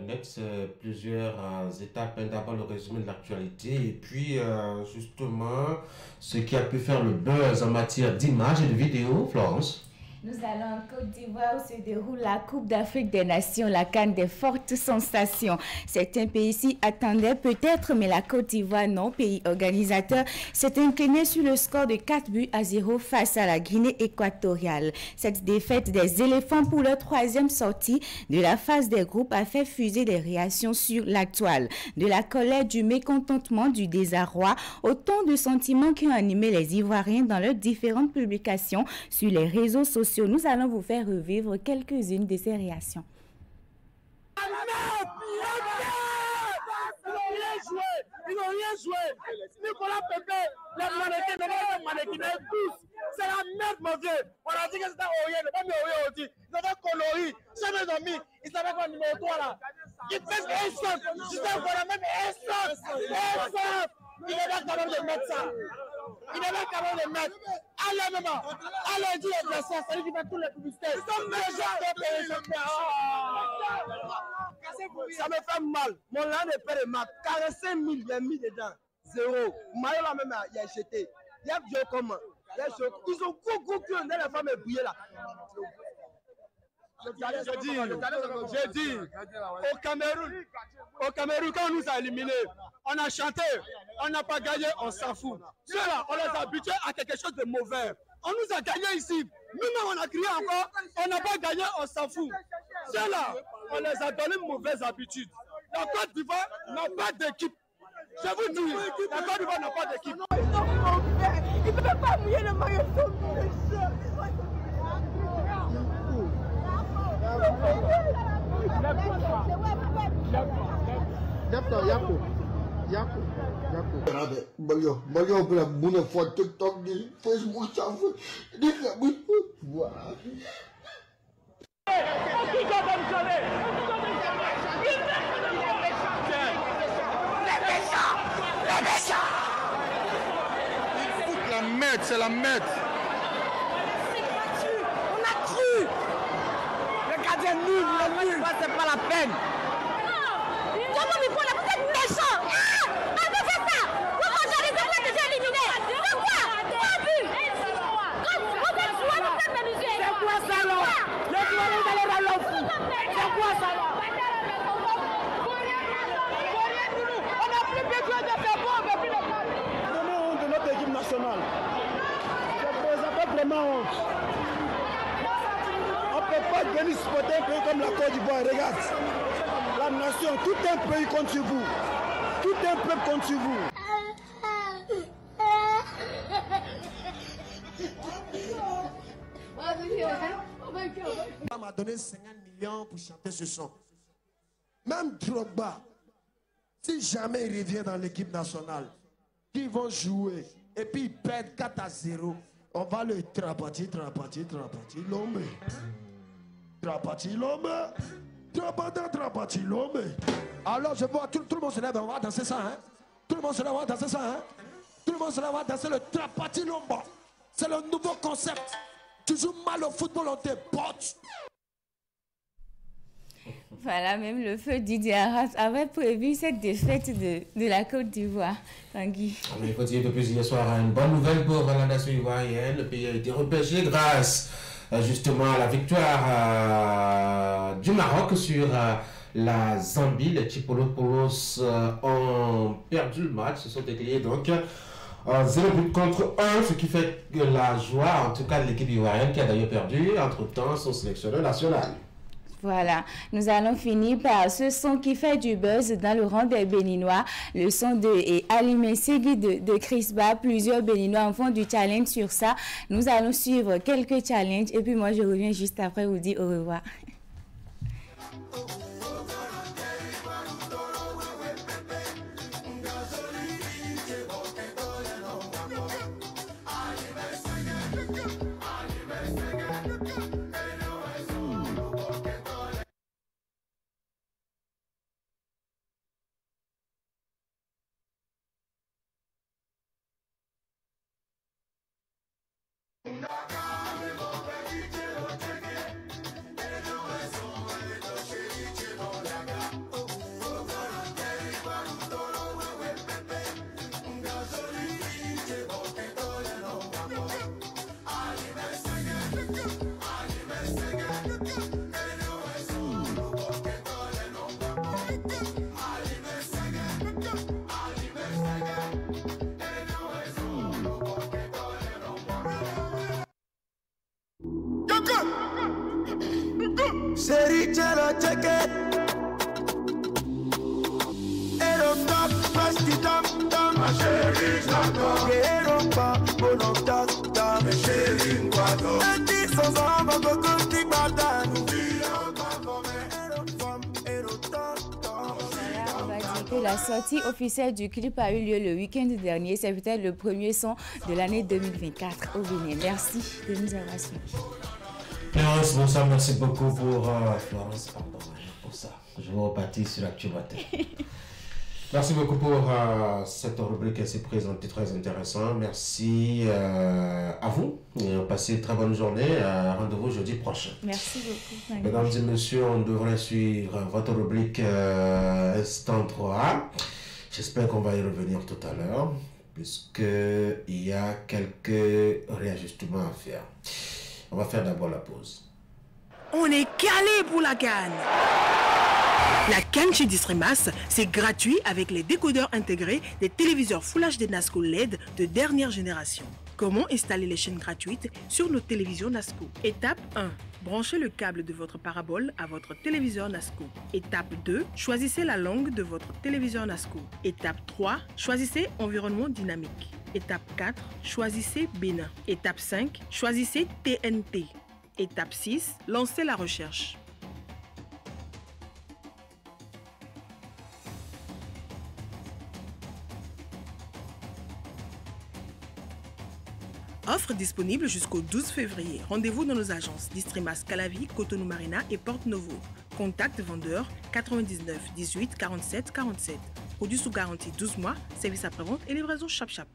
Net, plusieurs étapes. D'abord le résumé de l'actualité et puis justement ce qui a pu faire le buzz en matière d'images et de vidéos, Florence. Nous allons en Côte d'Ivoire où se déroule la Coupe d'Afrique des Nations, la CAN des fortes sensations. Certains pays s'y attendaient peut-être, mais la Côte d'Ivoire, non, pays organisateur, s'est incliné sur le score de 4-0 face à la Guinée équatoriale. Cette défaite des éléphants pour leur 3e sortie de la phase des groupes a fait fuser des réactions sur l'actuel. De la colère, du mécontentement, du désarroi, autant de sentiments qui ont animé les Ivoiriens dans leurs différentes publications sur les réseaux sociaux. Nous allons vous faire revivre quelques-unes de ces réactions. Ils n'ont rien joué. Nicolas Pepe, les mannequins, tous. C'est la merde, mon vieux. On a dit que c'était Oye, le premier Oye aussi. Ils avaient coloris. Jamais ils ont mis. Ils savaient quoi, numéro 3 là. Ils faisaient un shot. Je sais voilà même un shot. Il est là quand même de mettre ça. Il est là quand même de mettre. Allez, maman. Allez, dis les blessés. C'est lui qui fait toutes les publicités. Ça me fait mal. Mon land de père de maths. 45 000, il a mis dedans. 0. Mario là même, il a jeté. Il y a Dieu comment. Ils ont beaucoup que les femmes est brillées là. J'ai dit, au Cameroun, quand on nous a éliminés, on a chanté, on n'a pas gagné, on s'en fout. Ceux-là, on les a habitués à quelque chose de mauvais. On nous a gagné ici. Nous-mêmes, on a crié encore, on n'a pas gagné, on s'en fout. Ceux-là, on les a donné de mauvaises habitudes. La Côte d'Ivoire n'a pas d'équipe. Je vous dis, la Côte d'Ivoire n'a pas d'équipe. Ils ne peuvent pas mouiller le maillot. Mario bila bune fo TikTok di Facebook ça di voilà. La merde, c'est la merde. C'est gratuit. On a cru. Le gardien nul, c'est pas la peine. Comment il faut la vous êtes méchant. Ah, mais c'est ça. Pourquoi j'arrive à être déjà éliminé? Pourquoi? Pas vu. Quand vous êtes joué, vous faites m'amuser. C'est quoi ça là? Les joueurs, vous allez râler au fou. C'est quoi ça là? On n'a plus besoin de faire bon, on ne veut plus le faire. Donnez honte de notre équipe nationale. Ça fait vraiment honte. On ne peut pas venir supporter un pays comme la Côte d'Ivoire. Regarde, la nation, tout un pays compte sur vous. Tout un peuple compte sur vous. On m'a donné 50 millions pour chanter ce son. Même Drogba, si jamais il revient dans l'équipe nationale, ils vont jouer et puis ils perdent 4-0. On va le trapati, l'homme. Trapati, l'homme. Trapati, l'homme. Alors je vois tout le monde se lève, on va danser ça, hein. Tout le monde se lève, on va danser ça, hein. Tout le monde se lève, on va danser le trapati, l'homme. C'est le nouveau concept. Tu joues mal au football, on te botte. Voilà, même le feu Didier Arras avait prévu cette défaite de la Côte d'Ivoire. Tanguy. Il faut dire depuis hier soir une bonne nouvelle pour la nation ivoirienne. Le pays a été repêché grâce justement à la victoire du Maroc sur la Zambie. Les Chipolopoulos ont perdu le match, se sont éclairés donc 0 but contre 1, ce qui fait que la joie, en tout cas de l'équipe ivoirienne qui a d'ailleurs perdu entre-temps son sélectionneur national. Voilà, nous allons finir par ce son qui fait du buzz dans le rang des Béninois, le son de Alimé Segui de Chris Ba. Plusieurs Béninois en font du challenge sur ça. Nous allons suivre quelques challenges et puis moi je reviens juste après vous dire au revoir. Seri Jello check it. Ero top, pasti tam tam. Ma chérie j'adore. Ero pas, bon top tam. Ma chérie m'guado. Et dis sans amba coco ti batanu. La sortie officielle du clip a eu lieu le week-end dernier. C'est peut-être le premier son de l'année 2024 au Bénin. Merci de nous avoir suivis. Florence, bonsoir, merci beaucoup pour Florence, pardon pour ça. Je vous repartis sur l'actu matin. Merci beaucoup pour cette rubrique qui s'est présentée, très intéressant. Merci à vous. Passez une très bonne journée. Rendez-vous jeudi prochain. Merci beaucoup. Mesdames et messieurs, on devrait suivre votre rubrique Instant 3. J'espère qu'on va y revenir tout à l'heure, puisqu'il y a quelques réajustements à faire. On va faire d'abord la pause. On est calé pour la canne. La canne chez Distrimas, c'est gratuit avec les décodeurs intégrés des téléviseurs Full HD Nasco LED de dernière génération. Comment installer les chaînes gratuites sur nos télévisions Nasco? Étape 1. Branchez le câble de votre parabole à votre téléviseur Nasco. Étape 2. Choisissez la langue de votre téléviseur Nasco. Étape 3. Choisissez environnement dynamique. Étape 4. Choisissez Bénin. Étape 5. Choisissez TNT. Étape 6. Lancez la recherche. Offre disponible jusqu'au 12 février. Rendez-vous dans nos agences Distrimas Calavi, Cotonou Marina et Porte Novo. Contact vendeur 99 18 47 47. Produit sous garantie 12 mois, service après-vente et livraison chap-chap.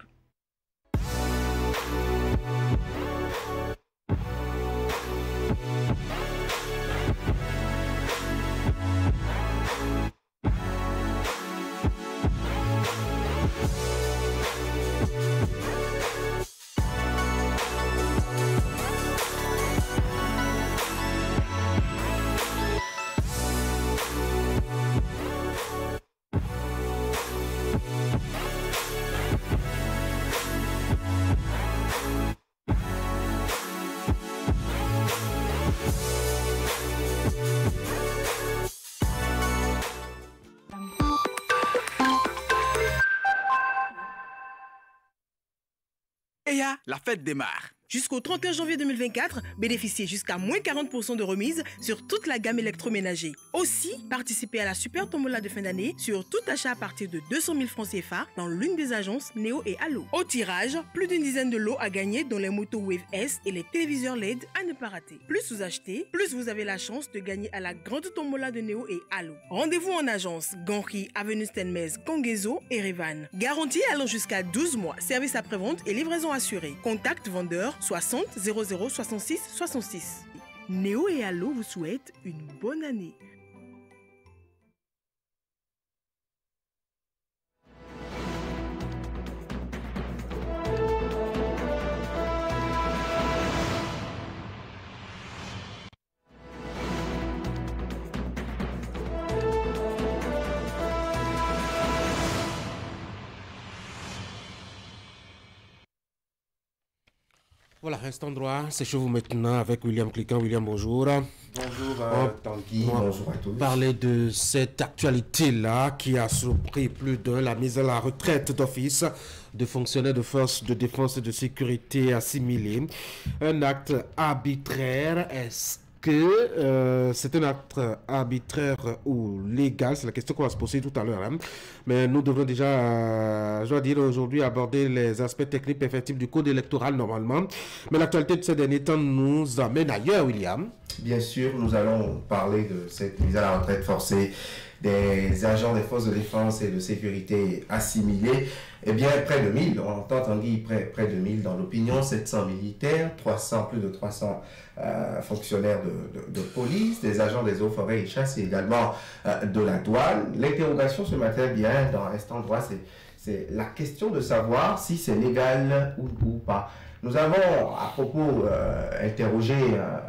La fête démarre. Jusqu'au 31 janvier 2024, bénéficiez jusqu'à moins 40% de remise sur toute la gamme électroménager. Aussi, participez à la super tombola de fin d'année sur tout achat à partir de 200 000 francs CFA dans l'une des agences Néo et Allo. Au tirage, plus d'une dizaine de lots à gagner dans les motos Wave S et les téléviseurs LED à ne pas rater. Plus vous achetez, plus vous avez la chance de gagner à la grande tombola de Néo et Allo. Rendez-vous en agence Ganri, Avenue Stenmez, Kongezo et Revan. Garantie allant jusqu'à 12 mois. Service après-vente et livraison assurée. Contact vendeur 60 00 66 66. Néo et Allo vous souhaitent une bonne année. Voilà, instant droit, c'est chez vous maintenant avec William Cliquant. William, bonjour. Bonjour Tanguy, bonjour à tous. Parler de cette actualité-là qui a surpris plus d'un, la mise à la retraite d'office de fonctionnaires de forces de défense et de sécurité assimilés. Un acte arbitraire, est-ce que c'est un acte arbitraire ou légal? C'est la question qu'on va se poser tout à l'heure. Hein. Mais nous devrons déjà, je dois dire aujourd'hui, aborder les aspects techniques effectifs du code électoral normalement. Mais l'actualité de ces derniers temps nous amène ailleurs, William. Bien sûr, nous allons parler de cette mise à la retraite forcée des agents des forces de défense et de sécurité assimilés. Eh bien, près de 1000, on entend Tanguy, près de 1000 dans l'opinion, 700 militaires, plus de 300 fonctionnaires de police, des agents des eaux, forêts et chasse et également de la douane. L'interrogation ce matin, bien, dans l'instant droit, c'est la question de savoir si c'est légal ou pas. Nous avons, à propos, interrogé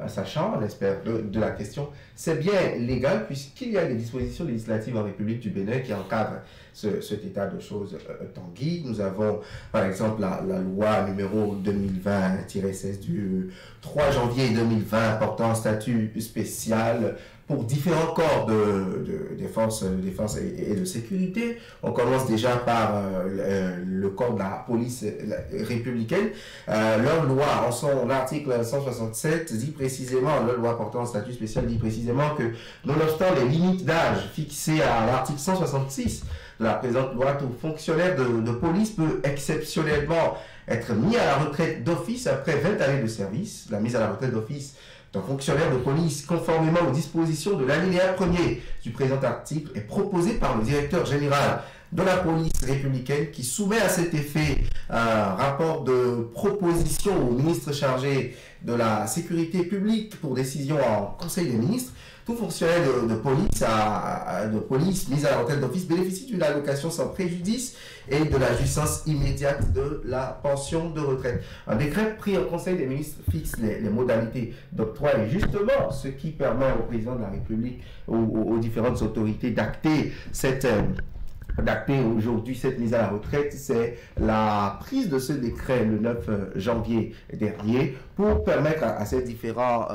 un sachant, l'expert de la question. C'est bien légal puisqu'il y a des dispositions législatives en République du Bénin qui encadrent cet état de choses, Tanguy. Nous avons, par exemple, la loi numéro 2020-16 du 3 janvier 2020 portant un statut spécial pour différents corps des forces de défense et de sécurité. On commence déjà par le corps de la police républicaine. Leur loi, en son article 167, dit précisément, leur loi portant un statut spécial dit précisément que, nonobstant les limites d'âge fixées à l'article 166 de la présente loi, tout fonctionnaire de police peut exceptionnellement être mis à la retraite d'office après 20 années de service. La mise à la retraite d'office d'un fonctionnaire de police, conformément aux dispositions de l'alinéa 1er du présent article, est proposée par le directeur général de la police républicaine qui soumet à cet effet un rapport de proposition au ministre chargé de la sécurité publique pour décision en Conseil des ministres. Tout fonctionnaire de police mis à la retraite d'office bénéficie d'une allocation sans préjudice et de la jouissance immédiate de la pension de retraite. Un décret pris en Conseil des ministres fixe les modalités d'octroi et justement ce qui permet au président de la République, aux différentes autorités d'acter aujourd'hui cette mise à la retraite, c'est la prise de ce décret le 9 janvier dernier pour permettre à ces différents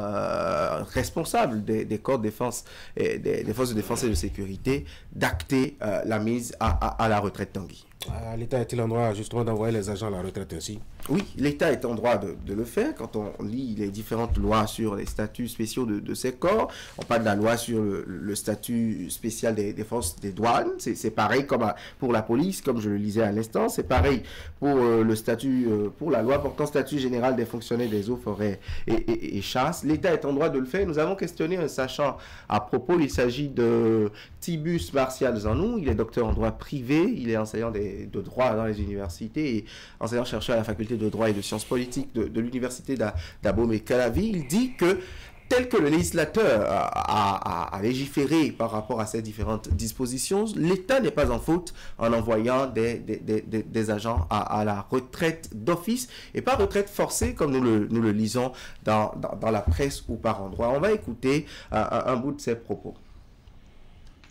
responsables des corps de défense et des forces de défense et de sécurité d'acter la mise à la retraite, Tanguy. L'État est-il en droit justement d'envoyer les agents à la retraite ainsi? Oui, l'État est en droit de le faire. Quand on lit les différentes lois sur les statuts spéciaux de ces corps, on parle de la loi sur le statut spécial des forces des douanes. C'est pareil comme pour la police, comme je le lisais à l'instant. C'est pareil pour le statut, pour la loi portant statut général des fonctionnaires des eaux, forêts et chasse. L'État est en droit de le faire. Nous avons questionné un sachant à propos. Il s'agit de Tibus Martial Zanou. Il est docteur en droit privé. Il est enseignant de droit dans les universités et enseignant-chercheur à la faculté de droit et de sciences politiques de l'université d'Abomey-Calavi. Il dit que tel que le législateur a légiféré par rapport à ces différentes dispositions, l'État n'est pas en faute en envoyant des agents à la retraite d'office et pas retraite forcée comme nous le lisons dans la presse ou par endroit. On va écouter un bout de ses propos.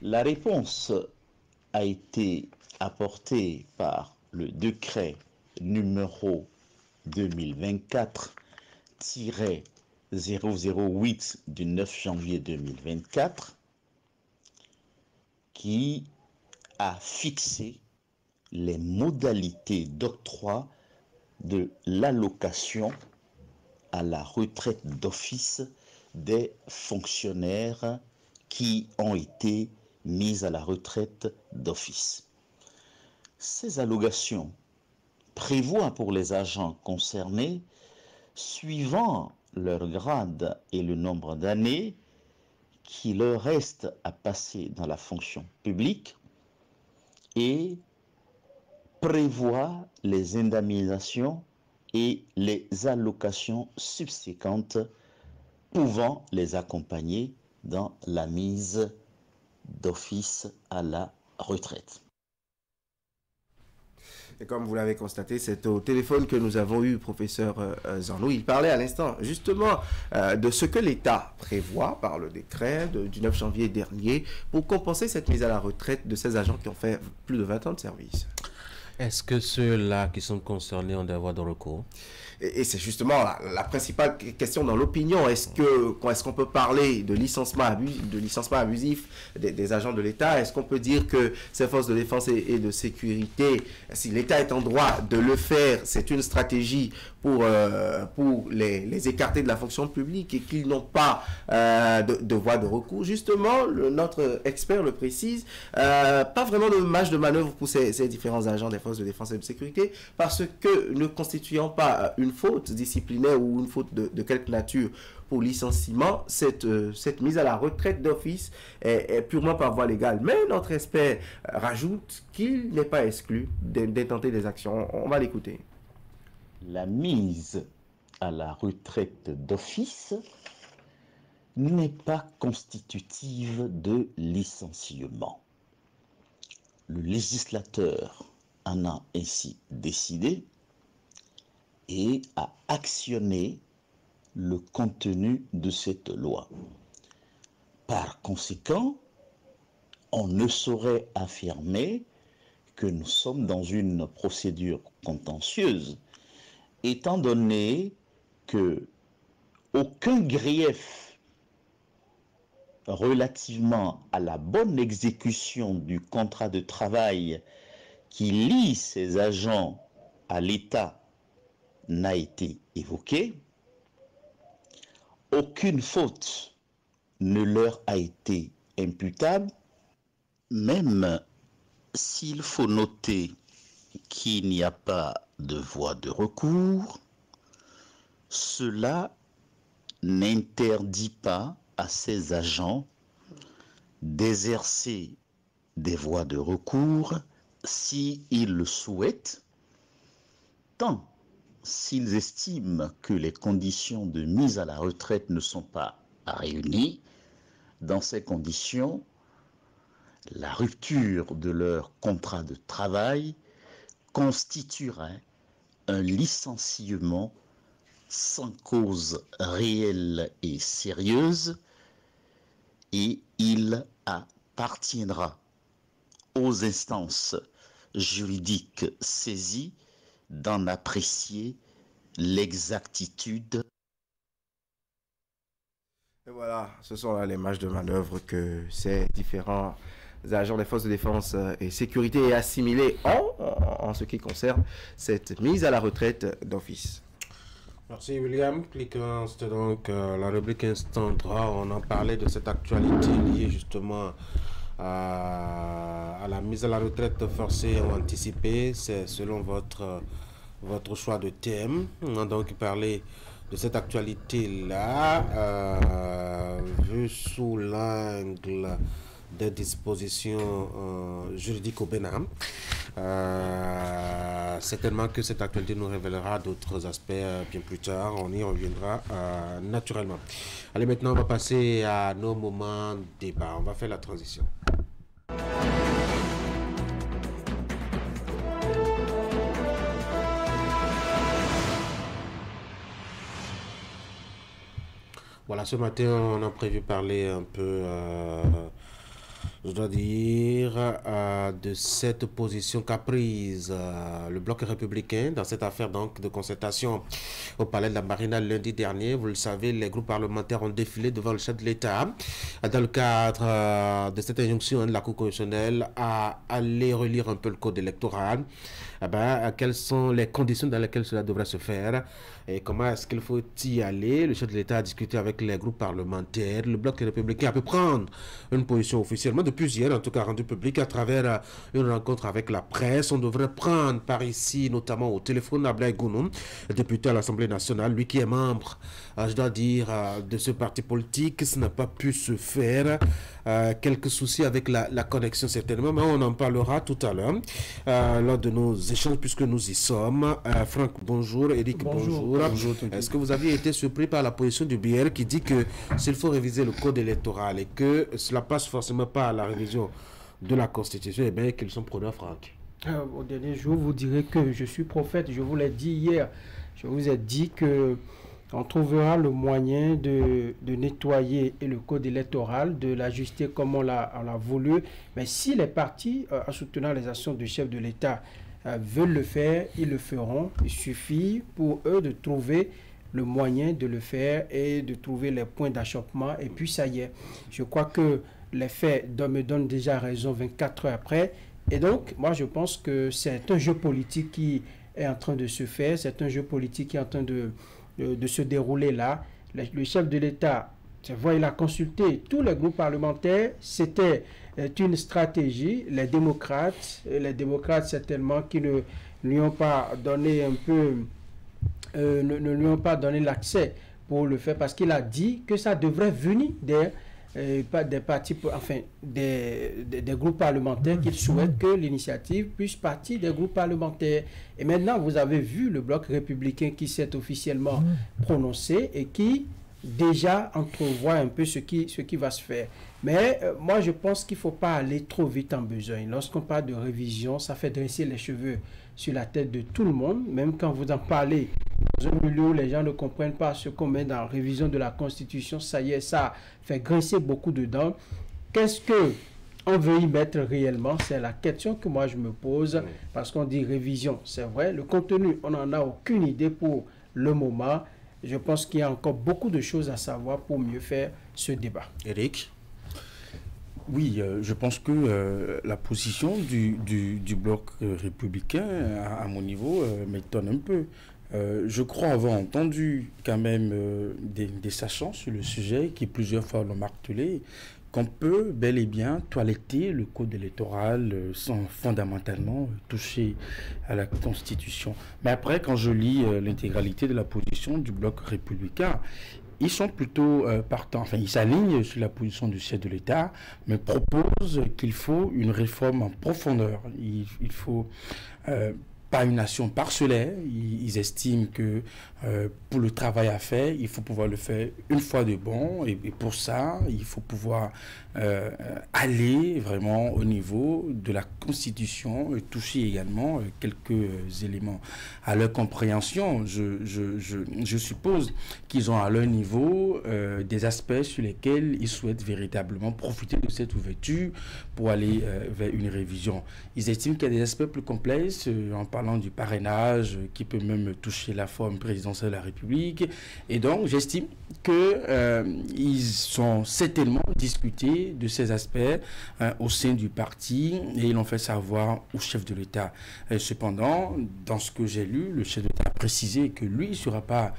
La réponse a été apportée par le décret numéro 2024-008 du 9 janvier 2024 qui a fixé les modalités d'octroi de l'allocation à la retraite d'office des fonctionnaires qui ont été mis à la retraite d'office. Ces allocations prévoient pour les agents concernés, suivant leur grade et le nombre d'années qui leur reste à passer dans la fonction publique, et prévoit les indemnisations et les allocations subséquentes pouvant les accompagner dans la mise d'office à la retraite. Et comme vous l'avez constaté, c'est au téléphone que nous avons eu professeur Zanou. Il parlait à l'instant justement de ce que l'État prévoit par le décret du 9 janvier dernier pour compenser cette mise à la retraite de ces agents qui ont fait plus de 20 ans de service. Est-ce que ceux-là qui sont concernés ont des voies de recours? Et c'est justement la principale question dans l'opinion. Est-ce qu'on peut parler de licenciement abusif des agents de l'État? Est-ce qu'on peut dire que ces forces de défense et de sécurité, si l'État est en droit de le faire, c'est une stratégie pour les écarter de la fonction publique et qu'ils n'ont pas de voie de recours? Justement, notre expert le précise, pas vraiment de marge de manœuvre pour ces différents agents des forces de défense et de sécurité, parce que ne constituant pas une faute disciplinaire ou une faute de quelque nature pour licenciement, cette mise à la retraite d'office est purement par voie légale. Mais notre expert rajoute qu'il n'est pas exclu d'intenter des actions. On va l'écouter. La mise à la retraite d'office n'est pas constitutive de licenciement. Le législateur en a ainsi décidé et à actionner le contenu de cette loi. Par conséquent, on ne saurait affirmer que nous sommes dans une procédure contentieuse, étant donné que aucun grief relativement à la bonne exécution du contrat de travail qui lie ces agents à l'État n'a été évoqué. Aucune faute ne leur a été imputable, même s'il faut noter qu'il n'y a pas de voie de recours. Cela n'interdit pas à ces agents d'exercer des voies de recours s'ils le souhaitent, tant s'ils estiment que les conditions de mise à la retraite ne sont pas réunies. Dans ces conditions, la rupture de leur contrat de travail constituerait un licenciement sans cause réelle et sérieuse, et il appartiendra aux instances juridiques saisies d'en apprécier l'exactitude. Et voilà, ce sont là les marges de manœuvre que ces différents agents des forces de défense et sécurité assimilés en ce qui concerne cette mise à la retraite d'office. Merci William. Cliquons, c'était donc la rubrique Instant Droit. On en parlait de cette actualité liée justement à la mise à la retraite forcée ou anticipée. C'est selon votre choix de thème. On a donc parlé de cette actualité-là, vue sous l'angle des dispositions juridiques au Bénin. Certainement que cette actualité nous révélera d'autres aspects bien plus tard. On y reviendra naturellement. Allez, maintenant, on va passer à nos moments débat. On va faire la transition. Voilà, ce matin, on a prévu parler un peu, je dois dire, de cette position qu'a prise le bloc républicain dans cette affaire donc de concertation au palais de la Marina lundi dernier. Vous le savez, les groupes parlementaires ont défilé devant le chef de l'État dans le cadre de cette injonction de la Cour constitutionnelle à aller relire un peu le code électoral. Quelles sont les conditions dans lesquelles cela devrait se faire et comment est-ce qu'il faut y aller. Le chef de l'État a discuté avec les groupes parlementaires. Le bloc républicain a pu prendre une position officiellement depuis hier, en tout cas rendue publique à travers une rencontre avec la presse. On devrait prendre par ici, notamment au téléphone, Ablaye Gounoum, député à l'Assemblée nationale, lui qui est membre, je dois dire, de ce parti politique. Ça n'a pas pu se faire. Quelques soucis avec la connexion certainement, mais on en parlera tout à l'heure lors de nos échanges puisque nous y sommes. Franck, bonjour. Eric, bonjour. Est-ce que vous aviez été surpris par la position du BR qui dit que s'il faut réviser le code électoral et que cela passe forcément pas à la révision de la Constitution, eh bien qu'ils sont preneurs, Franck? Au dernier jour, vous direz que je suis prophète. Je vous l'ai dit hier. Je vous ai dit que on trouvera le moyen de nettoyer le code électoral, de l'ajuster comme on l'a voulu. Mais si les partis, en soutenant les actions du chef de l'État, veulent le faire, ils le feront. Il suffit pour eux de trouver le moyen de le faire et de trouver les points d'achoppement. Et puis ça y est. Je crois que les faits me donnent déjà raison 24 heures après. Et donc, moi, je pense que c'est un jeu politique qui est en train de se faire. C'est un jeu politique qui est en train de se dérouler là. Le chef de l'État, il a consulté tous les groupes parlementaires. C'était une stratégie. Les démocrates certainement qui ne lui ont pas donné ne lui ont pas donné l'accès pour le faire parce qu'il a dit que ça devrait venir des partis, enfin des groupes parlementaires, qu'ils souhaitent que l'initiative puisse partir des groupes parlementaires. Et maintenant, vous avez vu le bloc républicain qui s'est officiellement prononcé et qui déjà entrevoit un peu ce qui va se faire. Mais moi, je pense qu'il ne faut pas aller trop vite en besogne. Lorsqu'on parle de révision, ça fait dresser les cheveux sur la tête de tout le monde. Même quand vous en parlez dans un milieu où les gens ne comprennent pas ce qu'on met dans la révision de la Constitution, ça y est, ça fait grincer beaucoup dedans. Qu'est-ce que on veut y mettre réellement? C'est la question que moi je me pose, parce qu'on dit révision, c'est vrai. Le contenu, on n'en a aucune idée pour le moment. Je pense qu'il y a encore beaucoup de choses à savoir pour mieux faire ce débat. Eric? Oui, je pense que la position du bloc républicain, à mon niveau, m'étonne un peu. Je crois avoir entendu quand même des sachants sur le sujet qui plusieurs fois l'ont martelé, qu'on peut bel et bien toiletter le code électoral sans fondamentalement toucher à la Constitution. Mais après, quand je lis l'intégralité de la position du bloc républicain, ils sont plutôt partants, enfin ils s'alignent sur la position du chef de l'État, mais proposent qu'il faut une réforme en profondeur. Il faut pas une nation parcellaire. Ils estiment que pour le travail à faire, il faut pouvoir le faire une fois de bon, et pour ça, il faut pouvoir aller vraiment au niveau de la Constitution, toucher également quelques éléments à leur compréhension. Je suppose qu'ils ont à leur niveau des aspects sur lesquels ils souhaitent véritablement profiter de cette ouverture pour aller vers une révision. Ils estiment qu'il y a des aspects plus complexes, en parlant du parrainage, qui peut même toucher la forme présidentielle de la République. Et donc, j'estime qu'ils ont certainement discuté de ces aspects au sein du parti, et ils l'ont fait savoir au chef de l'État. Cependant, dans ce que j'ai lu, le chef de l'État a précisé que lui ne sera pas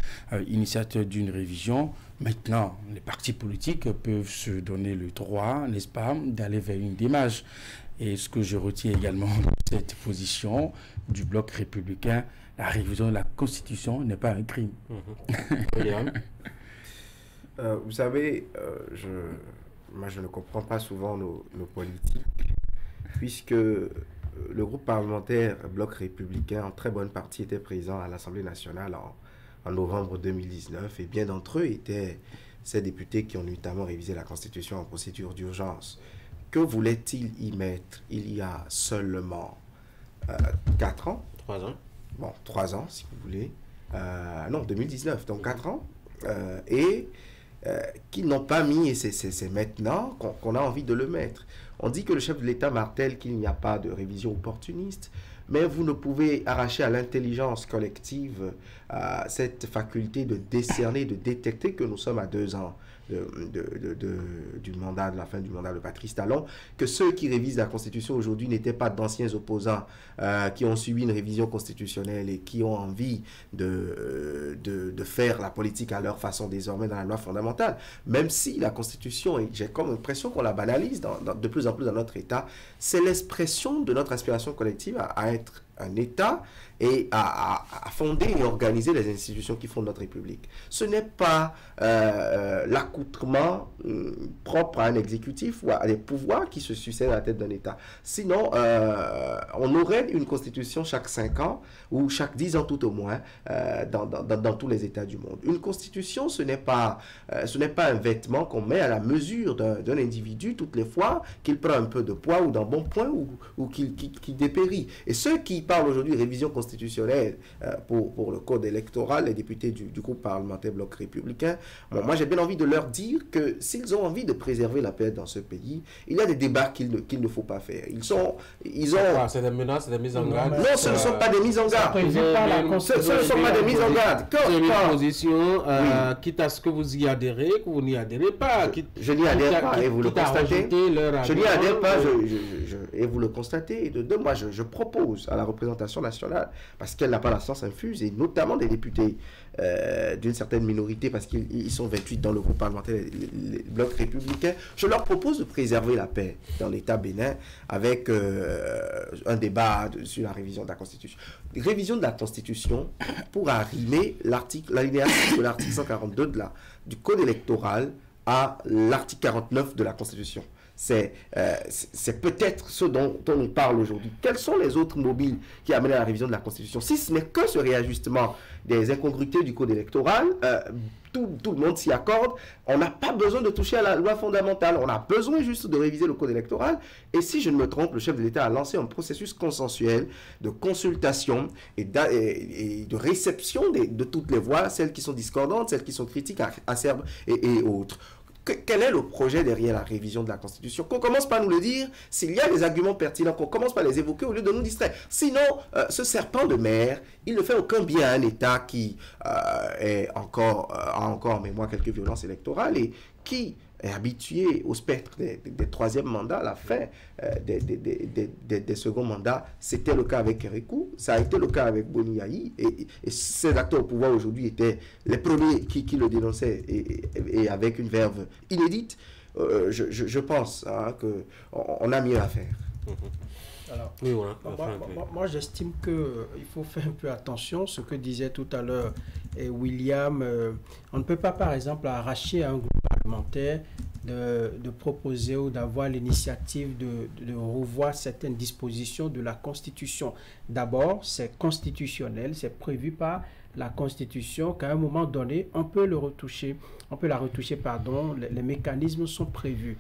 initiateur d'une révision. Maintenant, les partis politiques peuvent se donner le droit, n'est-ce pas, d'aller vers une démarche. Et ce que je retiens également de cette position du bloc républicain, la révision de la Constitution n'est pas un crime. Vous savez, moi je ne comprends pas souvent nos politiques, puisque le groupe parlementaire bloc républicain, en très bonne partie, était présent à l'Assemblée nationale en novembre 2019, et bien d'entre eux étaient ces députés qui ont notamment révisé la Constitution en procédure d'urgence. Que voulait-il y mettre il y a seulement 4 ans? 3 ans. Bon, 3 ans si vous voulez. Non, 2019, donc 4 ans. Qu'ils n'ont pas mis, et c'est maintenant qu'on a envie de le mettre. On dit que le chef de l'État martèle qu'il n'y a pas de révision opportuniste, mais vous ne pouvez arracher à l'intelligence collective cette faculté de décerner, de détecter que nous sommes à 2 ans du mandat, de la fin du mandat de Patrice Talon, que ceux qui révisent la Constitution aujourd'hui n'étaient pas d'anciens opposants qui ont subi une révision constitutionnelle et qui ont envie de faire la politique à leur façon désormais dans la loi fondamentale. Même si la Constitution, et j'ai comme l'impression qu'on la banalise de plus en plus dans notre État, c'est l'expression de notre aspiration collective à être un État et à fonder et organiser les institutions qui fondent notre République. Ce n'est pas l'accoutrement propre à un exécutif ou à des pouvoirs qui se succèdent à la tête d'un État. Sinon, on aurait une constitution chaque 5 ans ou chaque 10 ans tout au moins dans tous les États du monde. Une constitution, ce n'est pas un vêtement qu'on met à la mesure d'un individu toutes les fois qu'il prend un peu de poids ou d'embonpoint ou qu'il dépérit. Et ceux qui parlent aujourd'hui de révision constitutionnelle pour le code électoral, les députés du groupe parlementaire bloc républicain, bon, moi j'ai bien envie de leur dire que s'ils ont envie de préserver la paix dans ce pays, il y a des débats qu'il ne faut pas faire. C'est des menaces, c'est des mises en garde. Non, ce ne sont pas des mises en garde. Ce ne sont pas des mises en garde. C'est une position, quitte à ce que vous y adhérez, que vous n'y adhérez pas. Je n'y adhère pas, et vous le constatez. Je n'y adhère pas, et vous le constatez. Et de moi, je propose à la représentation nationale, parce qu'elle n'a pas la science infuse, et notamment des députés d'une certaine minorité, parce qu'ils sont 28 dans le groupe parlementaire, les blocs républicains, je leur propose de préserver la paix dans l'État bénin avec un débat sur la révision de la Constitution. Révision de la Constitution pour arrimer l'alinéa 6 de l'article 142 du Code électoral à l'article 49 de la Constitution. c'est peut-être ce dont on parle aujourd'hui. Quels sont les autres mobiles qui amènent à la révision de la Constitution? Si ce n'est que ce réajustement des incongruités du code électoral, tout le monde s'y accorde. On n'a pas besoin de toucher à la loi fondamentale. On a besoin juste de réviser le code électoral. Et si je ne me trompe, le chef de l'État a lancé un processus consensuel de consultation et de réception de toutes les voix, celles qui sont discordantes, celles qui sont critiques, acerbes et autres. Quel est le projet derrière la révision de la Constitution? Qu'on commence par nous le dire, s'il y a des arguments pertinents, qu'on commence par les évoquer au lieu de nous distraire. Sinon, ce serpent de mer, il ne fait aucun bien à un État qui a encore en mémoire quelques violences électorales et qui est habitué au spectre des troisièmes mandats, à la fin des seconds mandats. C'était le cas avec Kérékou, ça a été le cas avec Boni Yahi, et ces acteurs au pouvoir aujourd'hui étaient les premiers qui le dénonçaient, et avec une verve inédite. Je pense qu'on a mieux à faire. Alors, oui, voilà, moi j'estime qu'il faut faire un peu attention, ce que disait tout à l'heure William. On ne peut pas, par exemple, arracher à un groupe parlementaire de proposer ou d'avoir l'initiative de revoir certaines dispositions de la Constitution. D'abord, c'est constitutionnel, c'est prévu par la Constitution qu'à un moment donné, on peut la retoucher, les mécanismes sont prévus.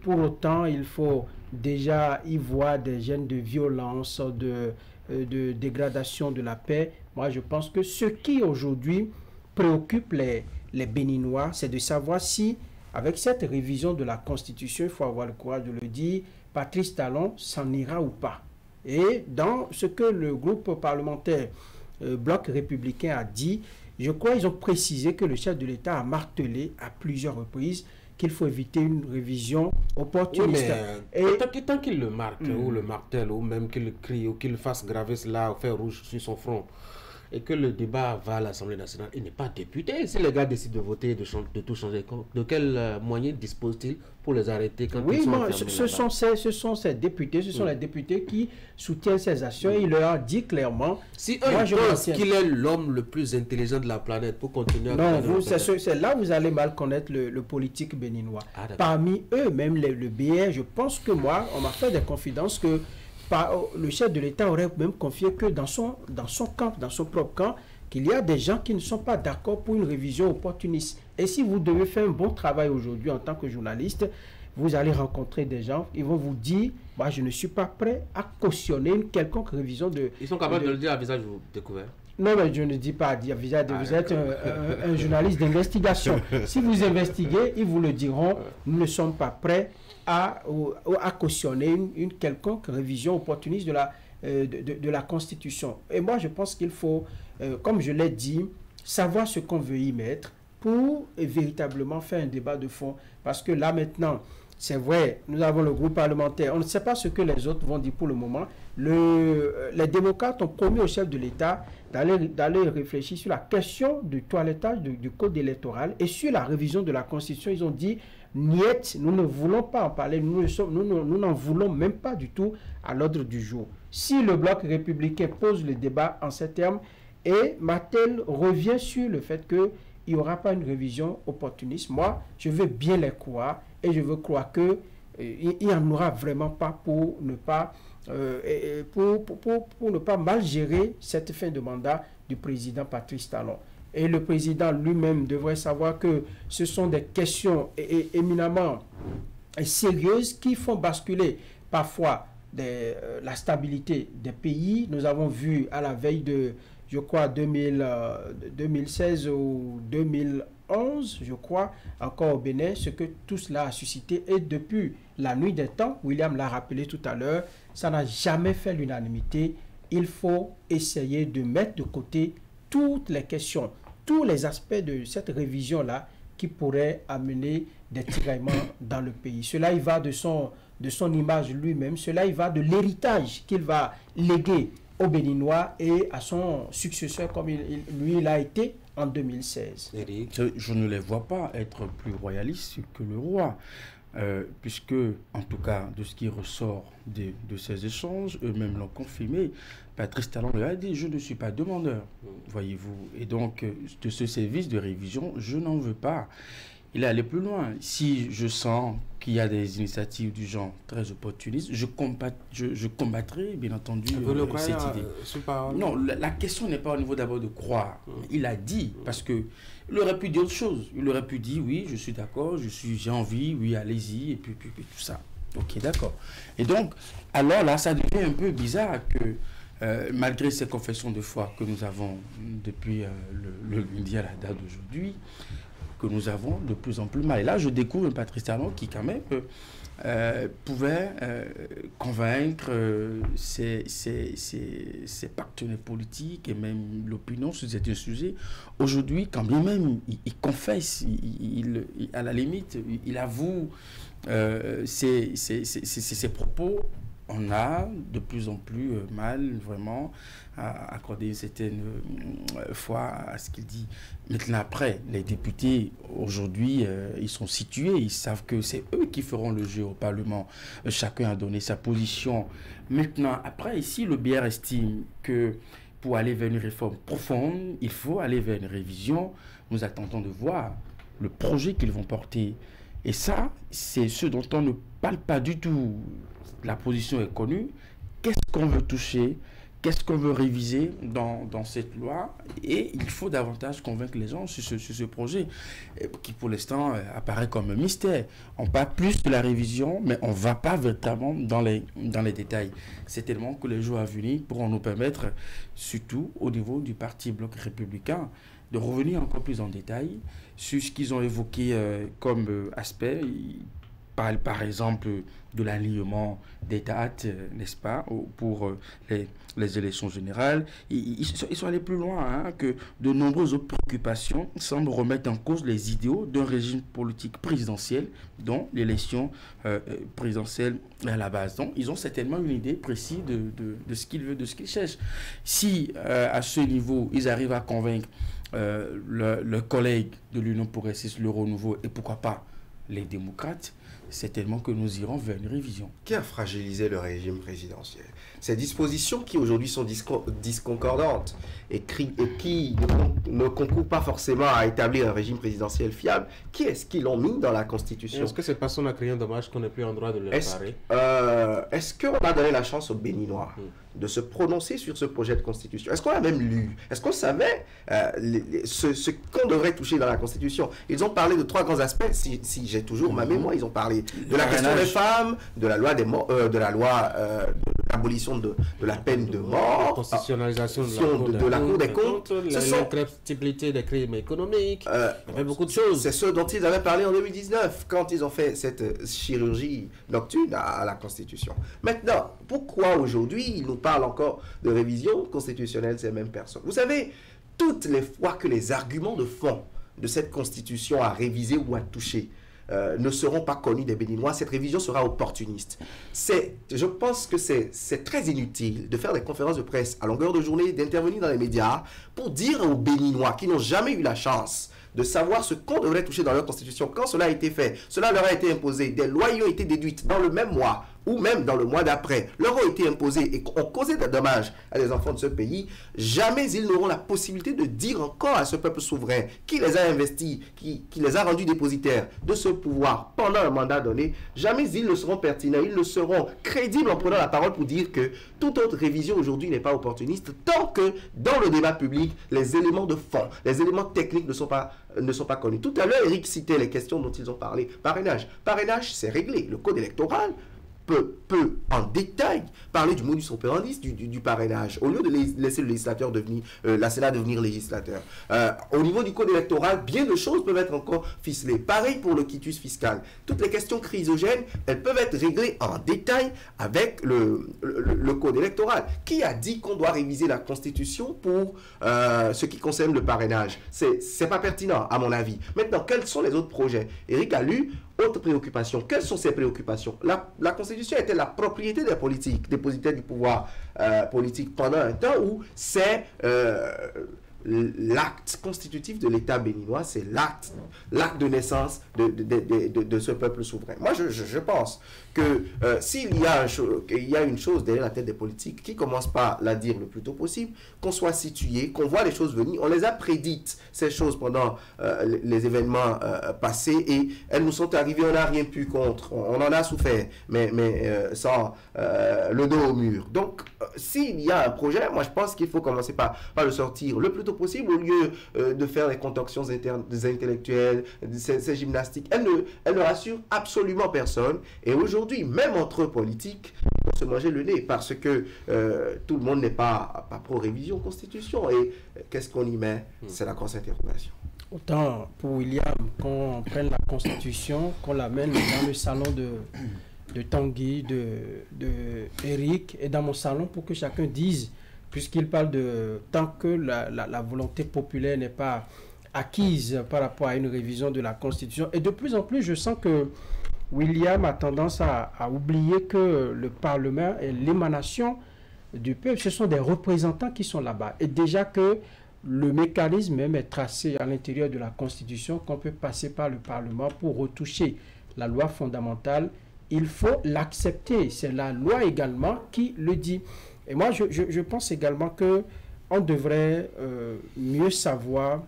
Pour autant, il faut déjà y voir des gènes de violence, de dégradation de la paix. Moi, je pense que ce qui aujourd'hui préoccupe les Béninois, c'est de savoir si, avec cette révision de la Constitution, il faut avoir le courage de le dire, Patrice Talon s'en ira ou pas. Et dans ce que le groupe parlementaire Bloc républicain a dit, je crois qu'ils ont précisé que le chef de l'État a martelé à plusieurs reprises qu'il faut éviter une révision opportuniste. Oui, mais tant qu'il le marque, ou le martèle, ou même qu'il le crie, ou qu'il fasse graver cela au fer rouge sur son front, et que le débat va à l'Assemblée nationale, il n'est pas député. Si les gars décident de voter, de tout changer, de quel moyen disposent-ils pour les arrêter quand ils sont enfermés ce sont ces députés, ce sont les députés qui soutiennent ces actions. Il leur a dit clairement... Si eux pensent qu'il est l'homme le plus intelligent de la planète pour continuer à... Non, c'est là où vous allez mal connaître le politique béninois. Parmi eux, même le BR, je pense que moi, on m'a fait des confidences que le chef de l'État aurait même confié que dans son camp, dans son propre camp, qu'il y a des gens qui ne sont pas d'accord pour une révision opportuniste. Et si vous devez faire un bon travail aujourd'hui en tant que journaliste, vous allez rencontrer des gens, ils vont vous dire, moi je ne suis pas prêt à cautionner une quelconque révision de... Ils sont capables de le dire à visage découvert? Non, mais je ne dis pas à visage découvert, vous êtes un journaliste d'investigation. Si vous investiguez, ils vous le diront, nous ne sommes pas prêts à cautionner une quelconque révision opportuniste de la Constitution. Et moi, je pense qu'il faut, comme je l'ai dit, savoir ce qu'on veut y mettre pour véritablement faire un débat de fond. Parce que là, maintenant, c'est vrai, nous avons le groupe parlementaire. On ne sait pas ce que les autres vont dire pour le moment. Les démocrates ont promis au chef de l'État d'aller réfléchir sur la question du toilettage du code électoral et sur la révision de la Constitution. Ils ont dit... Niet, nous ne voulons pas en parler, nous n'en voulons même pas du tout à l'ordre du jour. Si le bloc républicain pose le débat en ces termes et Martel revient sur le fait qu'il n'y aura pas une révision opportuniste, moi, je veux bien les croire et je veux croire qu'il n'y en aura vraiment pas pour ne pas mal gérer cette fin de mandat du président Patrice Talon. Et le président lui-même devrait savoir que ce sont des questions éminemment sérieuses qui font basculer parfois la stabilité des pays. Nous avons vu à la veille de, je crois, 2016 ou 2011, je crois, encore au Bénin, ce que tout cela a suscité. Et depuis la nuit des temps, William l'a rappelé tout à l'heure, ça n'a jamais fait l'unanimité. Il faut essayer de mettre de côté toutes les questions, tous les aspects de cette révision-là qui pourraient amener des tiraillements dans le pays. Cela, il va de son image lui-même, cela, il va de l'héritage qu'il va léguer aux Béninois et à son successeur comme il a été en 2016. Je ne les vois pas être plus royalistes que le roi. Puisque, en tout cas, de ce qui ressort de ces échanges, eux-mêmes l'ont confirmé. Patrice Talon lui a dit, je ne suis pas demandeur, voyez-vous. Et donc, de ce service de révision, je n'en veux pas. il est allé plus loin. Si je sens qu'il y a des initiatives du genre très opportunistes, je combattrai, bien entendu, cette idée. Non, la question n'est pas au niveau d'abord de croire. Il a dit, parce que il aurait pu dire autre chose. Il aurait pu dire, oui, je suis d'accord, j'ai envie, oui, allez-y, et puis tout ça. Ok, d'accord. Et donc, alors là, ça devient un peu bizarre que, malgré ces confessions de foi que nous avons depuis le lundi à la date d'aujourd'hui, que nous avons de plus en plus mal. Et là, je découvre un Patrice Talon qui, quand même, pouvait convaincre ses partenaires politiques et même l'opinion sur certains sujets. Aujourd'hui, quand bien même il confesse, à la limite, il avoue ses propos, on a de plus en plus mal, vraiment, à accorder une certaine foi à ce qu'il dit. Maintenant, après, les députés, aujourd'hui, ils sont situés, ils savent que c'est eux qui feront le jeu au Parlement. Chacun a donné sa position. Maintenant, après, ici, le BR estime que pour aller vers une réforme profonde, il faut aller vers une révision. Nous attendons de voir le projet qu'ils vont porter. Et ça, c'est ce dont on ne parle pas du tout. La position est connue. Qu'est-ce qu'on veut toucher? Qu'est-ce qu'on veut réviser dans cette loi? Et il faut davantage convaincre les gens sur ce projet qui, pour l'instant, apparaît comme un mystère. On parle plus de la révision, mais on ne va pas véritablement dans les détails. C'est tellement que les jours à venir pourront nous permettre, surtout au niveau du parti Bloc républicain, de revenir encore plus en détail sur ce qu'ils ont évoqué comme aspect. Par exemple, de l'alignement des dates, n'est-ce pas, pour les élections générales. Ils sont allés plus loin, hein, que de nombreuses autres préoccupations semblent remettre en cause les idéaux d'un régime politique présidentiel, dont l'élection présidentielle est à la base. Donc, ils ont certainement une idée précise de ce qu'ils veulent, de ce qu'ils cherchent. Si, à ce niveau, ils arrivent à convaincre leurs collègues de l'Union progressiste, le Renouveau, et pourquoi pas les démocrates, c'est tellement que nous irons vers une révision. Qui a fragilisé le régime présidentiel? Ces dispositions qui aujourd'hui sont disconcordantes et qui ne concourent pas forcément à établir un régime présidentiel fiable, qui est-ce qui l'ont mis dans la Constitution? Est-ce que c'est parce qu'on a créé un dommage qu'on n'est plus en droit de le réparer? Est-ce qu'on a donné la chance aux Béninois de se prononcer sur ce projet de Constitution? Est-ce qu'on a même lu? Est-ce qu'on savait ce qu'on devrait toucher dans la Constitution? Ils ont parlé de 3 grands aspects, si j'ai toujours ma mémoire. Ils ont parlé de la question des femmes, de la loi de l'abolition de la peine de mort, la constitutionnalisation de la Cour des comptes, l'incréptibilité des crimes économiques, il y avait beaucoup de choses. C'est ce dont ils avaient parlé en 2019, quand ils ont fait cette chirurgie nocturne à la Constitution. Maintenant, pourquoi aujourd'hui ils nous parlent encore de révision constitutionnelle, ces mêmes personnes? Vous savez, toutes les fois que les arguments de fond de cette Constitution à réviser ou à toucher ne seront pas connus des Béninois, cette révision sera opportuniste. Je pense que c'est très inutile de faire des conférences de presse à longueur de journée, d'intervenir dans les médias pour dire aux Béninois qui n'ont jamais eu la chance de savoir ce qu'on devrait toucher dans leur constitution. Quand cela a été fait, cela leur a été imposé, des lois y ont été déduites dans le même mois ou même dans le mois d'après, leur ont été imposées et ont causé des dommages à des enfants de ce pays. Jamais ils n'auront la possibilité de dire encore à ce peuple souverain qui les a investis, qui les a rendus dépositaires de ce pouvoir pendant un mandat donné, jamais ils ne seront pertinents, ils ne seront crédibles en prenant la parole pour dire que toute autre révision aujourd'hui n'est pas opportuniste tant que dans le débat public, les éléments de fond, les éléments techniques ne sont pas connus. Tout à l'heure, Eric citait les questions dont ils ont parlé. Parrainage. Parrainage, c'est réglé. Le code électoral peut en détail parler du modus operandi du parrainage, au lieu de laisser le législateur devenir, la Sénat devenir législateur. Au niveau du code électoral, bien de choses peuvent être encore ficelées. Pareil pour le quitus fiscal. Toutes les questions chrysogènes, elles peuvent être réglées en détail avec le code électoral. Qui a dit qu'on doit réviser la Constitution pour ce qui concerne le parrainage? C'est pas pertinent, à mon avis. Maintenant, quels sont les autres projets? Eric a lu. Autre préoccupation. Quelles sont ces préoccupations? La Constitution était la propriété des politiques, dépositaires du pouvoir politique pendant un temps où c'est l'acte constitutif de l'État béninois, c'est l'acte de naissance de ce peuple souverain. Moi, je pense que s'il y a une chose derrière la tête des politiques qui commence par la dire le plus tôt possible, qu'on soit situé, qu'on voit les choses venir, on les a prédites, ces choses, pendant les événements passés, et elles nous sont arrivées, on n'a rien pu contre, on en a souffert, mais sans le dos au mur. Donc, s'il y a un projet, moi je pense qu'il faut commencer par le sortir le plus tôt possible, au lieu de faire les concoctions des intellectuels, ces gymnastiques. Elle ne rassure absolument personne, et aujourd'hui, même entre politiques, on se manger le nez, parce que tout le monde n'est pas pro-révision constitution, et qu'est-ce qu'on y met? C'est la grosse interrogation. Autant pour William, qu'on prenne la constitution, qu'on l'amène dans le salon de Tanguy, de Eric, et dans mon salon, pour que chacun dise, puisqu'il parle de tant que la volonté populaire n'est pas acquise par rapport à une révision de la Constitution. Et de plus en plus, je sens que William a tendance à oublier que le Parlement est l'émanation du peuple. Ce sont des représentants qui sont là-bas. Et déjà que le mécanisme même est tracé à l'intérieur de la Constitution, qu'on peut passer par le Parlement pour retoucher la loi fondamentale, il faut l'accepter. C'est la loi également qui le dit. Et moi, je pense également qu'on devrait mieux savoir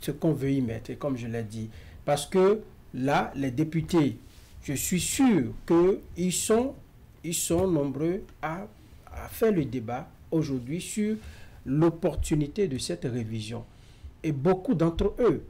ce qu'on veut y mettre, et comme je l'ai dit. Parce que là, les députés, je suis sûr qu'ils sont nombreux à faire le débat aujourd'hui sur l'opportunité de cette révision. Et beaucoup d'entre eux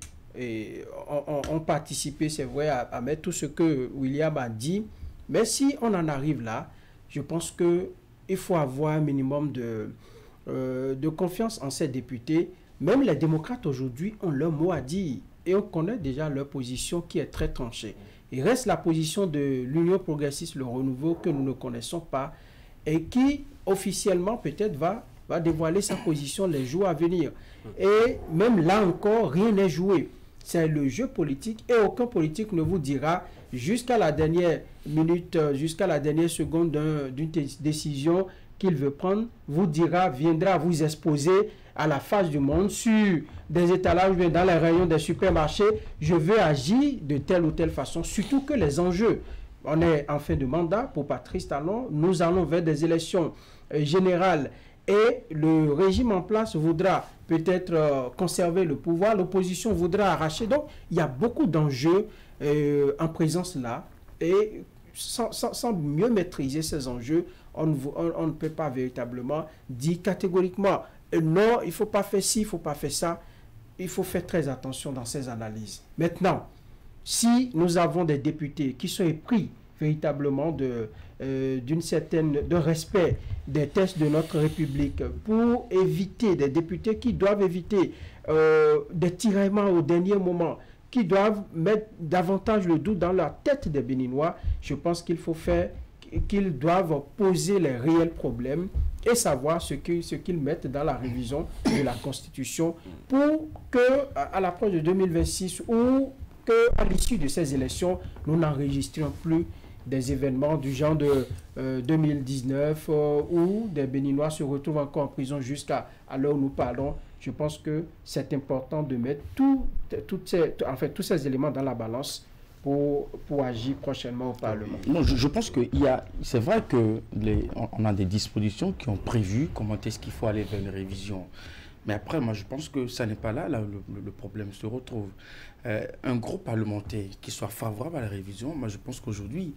ont participé, c'est vrai, à mettre tout ce que William a dit. Mais si on en arrive là, je pense qu'il faut avoir un minimum de confiance en ces députés. Même les démocrates aujourd'hui ont leur mot à dire. Et on connaît déjà leur position qui est très tranchée. Il reste la position de l'Union progressiste, le renouveau, que nous ne connaissons pas, et qui officiellement peut-être va dévoiler sa position les jours à venir. Et même là encore, rien n'est joué. C'est le jeu politique, et aucun politique ne vous dira jusqu'à la dernière minute, jusqu'à la dernière seconde d'une décision qu'il veut prendre, viendra vous exposer à la face du monde sur des étalages, dans les rayons des supermarchés. Je veux agir de telle ou telle façon, surtout que les enjeux, on est en fin de mandat pour Patrice Talon, nous allons vers des élections générales, et le régime en place voudra peut-être conserver le pouvoir, l'opposition voudra arracher. Donc, il y a beaucoup d'enjeux en présence là, et sans mieux maîtriser ces enjeux, on ne peut pas véritablement dire catégoriquement non, il ne faut pas faire ci, il ne faut pas faire ça. Il faut faire très attention dans ces analyses. Maintenant, si nous avons des députés qui sont épris véritablement de respect des textes de notre République, pour éviter, des députés qui doivent éviter des tiraillements au dernier moment, qui doivent mettre davantage le doute dans la tête des Béninois, je pense qu'il faut qu'ils doivent poser les réels problèmes et savoir ce qu'ils mettent dans la révision de la Constitution, pour qu'à l'approche de 2026 ou qu'à l'issue de ces élections, nous n'enregistrions plus des événements du genre de 2019 où des Béninois se retrouvent encore en prison jusqu'à l'heure où nous parlons. Je pense que c'est important de mettre tous ces éléments dans la balance pour agir prochainement au Parlement. Non, je pense que c'est vrai qu'on a des dispositions qui ont prévu comment est-ce qu'il faut aller vers une révision. Mais après, moi, je pense que ça n'est pas là le problème se retrouve. Un groupe parlementaire qui soit favorable à la révision, moi, je pense qu'aujourd'hui,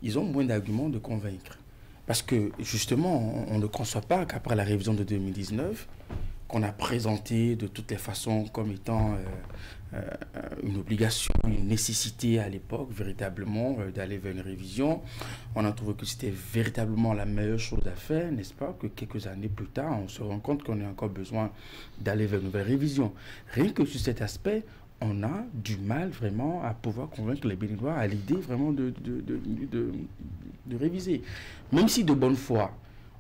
ils ont moins d'arguments de convaincre. Parce que, justement, on ne conçoit pas qu'après la révision de 2019, qu'on a présenté de toutes les façons comme étant une obligation, une nécessité à l'époque, véritablement, d'aller vers une révision. On a trouvé que c'était véritablement la meilleure chose à faire, n'est-ce pas, que quelques années plus tard, on se rend compte qu'on a encore besoin d'aller vers une nouvelle révision. Rien que sur cet aspect, on a du mal vraiment à pouvoir convaincre les Béninois à l'idée vraiment de réviser. Même si de bonne foi,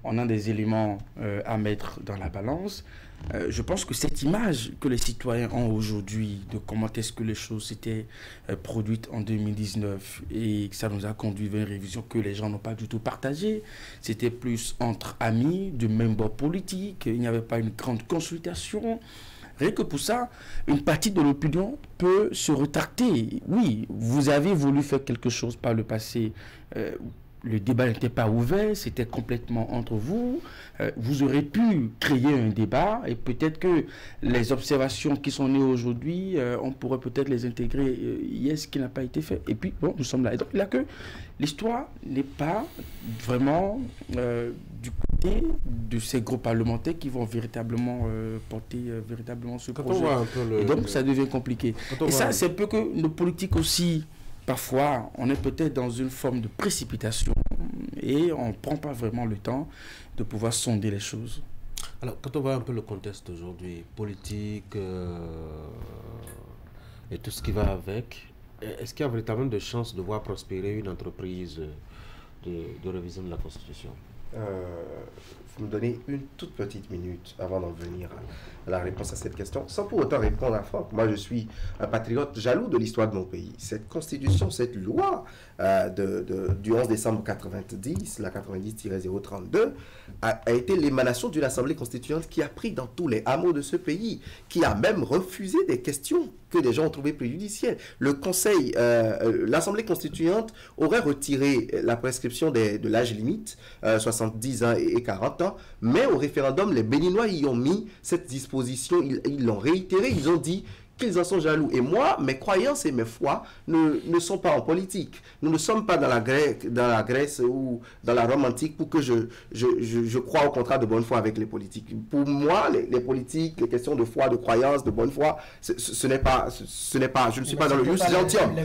on a des éléments à mettre dans la balance. Je pense que cette image que les citoyens ont aujourd'hui de comment est-ce que les choses s'étaient produites en 2019 et que ça nous a conduit vers une révision que les gens n'ont pas du tout partagée. C'était plus entre amis du même bord politique, il n'y avait pas une grande consultation. Rien que pour ça, une partie de l'opinion peut se rétracter. Oui, vous avez voulu faire quelque chose par le passé. Le débat n'était pas ouvert, c'était complètement entre vous. Vous aurez pu créer un débat et peut-être que les observations qui sont nées aujourd'hui, on pourrait peut-être les intégrer hier, ce qui n'a pas été fait. Et puis, bon, nous sommes là. Et donc, là que l'histoire n'est pas vraiment du côté de ces groupes parlementaires qui vont véritablement porter véritablement ce projet. Et donc, ça devient compliqué. Et ça, c'est un peu que nos politiques aussi... Parfois, on est peut-être dans une forme de précipitation et on ne prend pas vraiment le temps de pouvoir sonder les choses. Alors, quand on voit un peu le contexte aujourd'hui, politique et tout ce qui va avec, est-ce qu'il y a véritablement de chances de voir prospérer une entreprise de révision de la Constitution? Vous me donnez une toute petite minute avant d'en venir à la réponse à cette question, sans pour autant répondre à Franck. Moi, je suis un patriote jaloux de l'histoire de mon pays. Cette constitution, cette loi du 11 décembre 90, la 90-032, a été l'émanation d'une assemblée constituante qui a pris dans tous les hameaux de ce pays, qui a même refusé des questions que des gens ont trouvées préjudicielles. Le Conseil, l'assemblée constituante aurait retiré la prescription de l'âge limite, 70 ans et 40 ans, mais au référendum, les Béninois y ont mis cette disposition, ils l'ont réitéré, ils ont dit qu'ils en sont jaloux. Et moi, mes croyances et mes foi ne sont pas en politique. Nous ne sommes pas dans la Grèce ou dans la Rome antique pour que je croie au contrat de bonne foi avec les politiques. Pour moi, les politiques, les questions de foi, de croyance, de bonne foi, ce n'est pas, je ne suis pas dans le gentilhomme.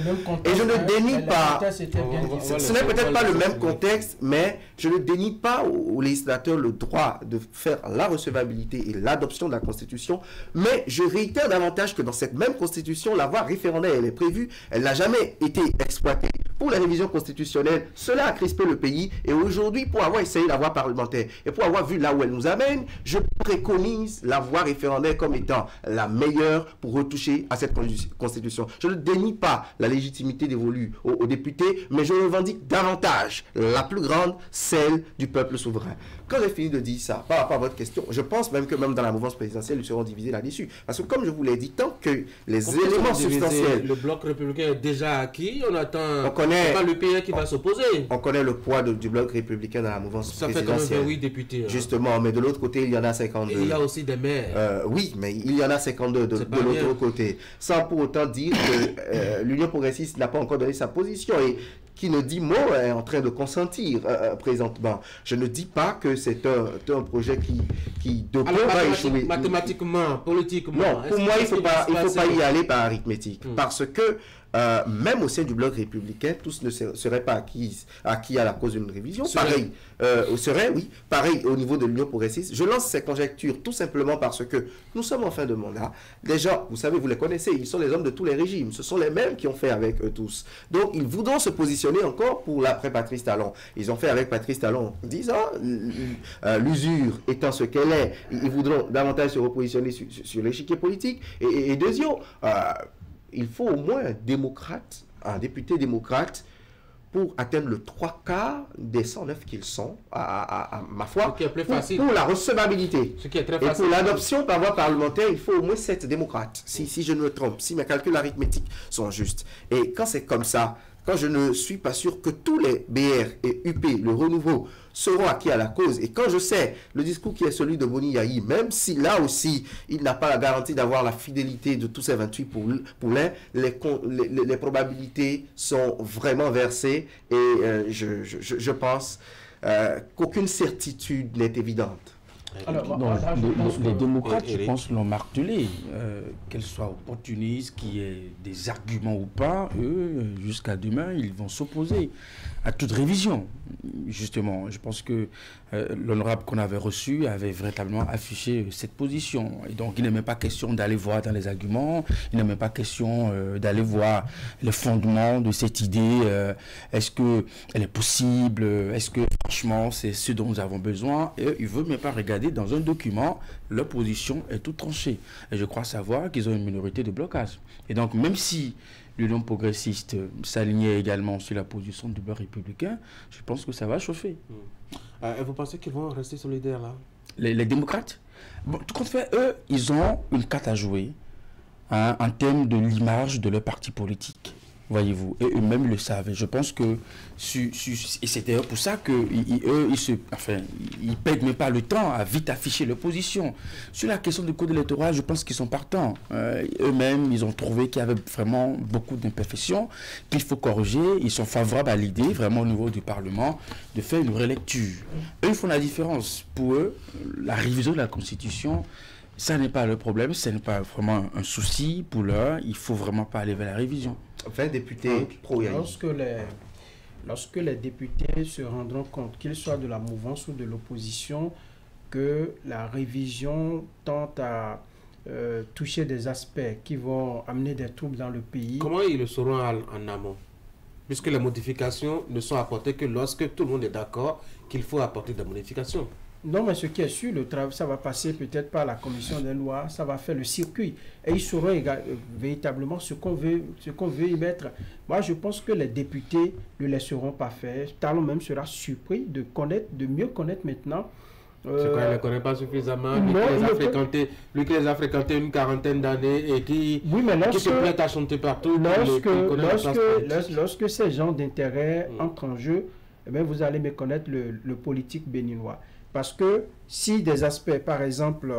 Et je ne dénie pas, ce n'est peut-être pas le même contexte, mais je ne dénie pas aux législateurs le droit de faire la recevabilité et l'adoption de la Constitution, mais je réitère davantage que dans cette même Constitution, la voie référendaire, elle est prévue, elle n'a jamais été exploitée. Pour les révisions constitutionnelles, cela a crispé le pays et aujourd'hui, pour avoir essayé la voie parlementaire et pour avoir vu là où elle nous amène, je préconise la voie référendaire comme étant la meilleure pour retoucher à cette Constitution. Je ne dénie pas la légitimité dévolue aux députés, mais je revendique davantage la plus grande, celle du peuple souverain. Quand j'ai fini de dire ça, par rapport à votre question, je pense même que même dans la mouvance présidentielle, ils seront divisés là-dessus. Parce que comme je vous l'ai dit, tant que les éléments substantiels... Le bloc républicain est déjà acquis, on attend... C'est pas le pays qui va s'opposer. On connaît le poids du bloc républicain dans la mouvance présidentielle. Ça fait quand même 8 députés. Hein. Justement, mais de l'autre côté, il y en a 52. Et il y a aussi des maires. Oui, mais il y en a 52 de l'autre côté. Sans pour autant dire que l'Union progressiste n'a pas encore donné sa position et qui ne dit mot est en train de consentir présentement. Je ne dis pas que c'est un projet qui de peu va échouer. Mathématiquement, politiquement... Non, pour moi, il ne faut pas y aller par arithmétique. Parce que même au sein du bloc républicain, tous ne seraient pas acquis à la cause d'une révision. Pareil, pareil au niveau de l'Union progressiste. Je lance ces conjectures tout simplement parce que nous sommes en fin de mandat. Les gens, vous savez, vous les connaissez, ils sont les hommes de tous les régimes. Ce sont les mêmes qui ont fait avec eux tous. Donc, ils voudront se positionner encore pour l'après Patrice Talon. Ils ont fait avec Patrice Talon 10 ans, l'usure étant ce qu'elle est. Ils voudront davantage se repositionner sur l'échiquier politique. Et deuxièmement, il faut au moins un député démocrate pour atteindre le 3/4 des 109 qu'ils sont, à ma foi, ce qui est plus facile. Pour la recevabilité. Ce qui est très facile. Et pour l'adoption par voie parlementaire, il faut au moins 7 démocrates, si je ne me trompe, si mes calculs arithmétiques sont justes. Et quand c'est comme ça, quand je ne suis pas sûr que tous les BR et UP, le renouveau, seront acquis à la cause, et quand je sais le discours qui est celui de Boni Yahi, même si là aussi, il n'a pas la garantie d'avoir la fidélité de tous ces 28 poulains, les probabilités sont vraiment versées, et je pense qu'aucune certitude n'est évidente. Les démocrates, je pense, l'ont martelé. Qu'elles soient opportunistes, qu'il y ait des arguments ou pas, eux, jusqu'à demain, ils vont s'opposer à toute révision. Justement, je pense que l'honorable qu'on avait reçu avait véritablement affiché cette position. Et donc, il n'est même pas question d'aller voir dans les arguments, il n'est même pas question d'aller voir les fondements de cette idée. Est-ce qu'elle est possible? Est-ce que, franchement, c'est ce dont nous avons besoin? Et il ne veut même pas regarder dans un document, leur position est toute tranchée. Et je crois savoir qu'ils ont une minorité de blocage. Et donc, même si l'Union progressiste s'alignait également sur la position du bloc républicain, je pense que ça va chauffer. Et vous pensez qu'ils vont rester solidaires là? Les démocrates, bon, tout compte fait, eux, ils ont une carte à jouer en termes de l'image de leur parti politique. Voyez-vous, et eux-mêmes le savent. Et je pense que et c'est d'ailleurs pour ça qu'eux, ils ne perdent même pas le temps à vite afficher leur position. Sur la question du code électoral, je pense qu'ils sont partants. Eux-mêmes, ils ont trouvé qu'il y avait vraiment beaucoup d'imperfections, qu'il faut corriger. Ils sont favorables à l'idée, vraiment au niveau du Parlement, de faire une relecture. Eux, ils font la différence. Pour eux, la révision de la Constitution, ça n'est pas le problème, ce n'est pas vraiment un souci pour l'heure. Il ne faut vraiment pas aller vers la révision. 20 députés pro-Yahi. Lorsque les députés se rendront compte, qu'ils soient de la mouvance ou de l'opposition, que la révision tente à toucher des aspects qui vont amener des troubles dans le pays. Comment ils le sauront en amont? Puisque les modifications ne sont apportées que lorsque tout le monde est d'accord qu'il faut apporter des modifications. Non, mais ce qui est sûr, le travail, ça va passer peut-être par la commission des lois, ça va faire le circuit. Et ils sauront véritablement ce qu'on veut y mettre. Moi, je pense que les députés ne le laisseront pas faire. Talon même sera surpris de mieux connaître maintenant. C'est quoi, il ne les connaît pas suffisamment, lui qui les a fréquentés une quarantaine d'années et qui se prête à chanter partout. Lorsque ces gens d'intérêt entrent en jeu, eh bien, vous allez méconnaître le politique béninois. Parce que si des aspects, par exemple,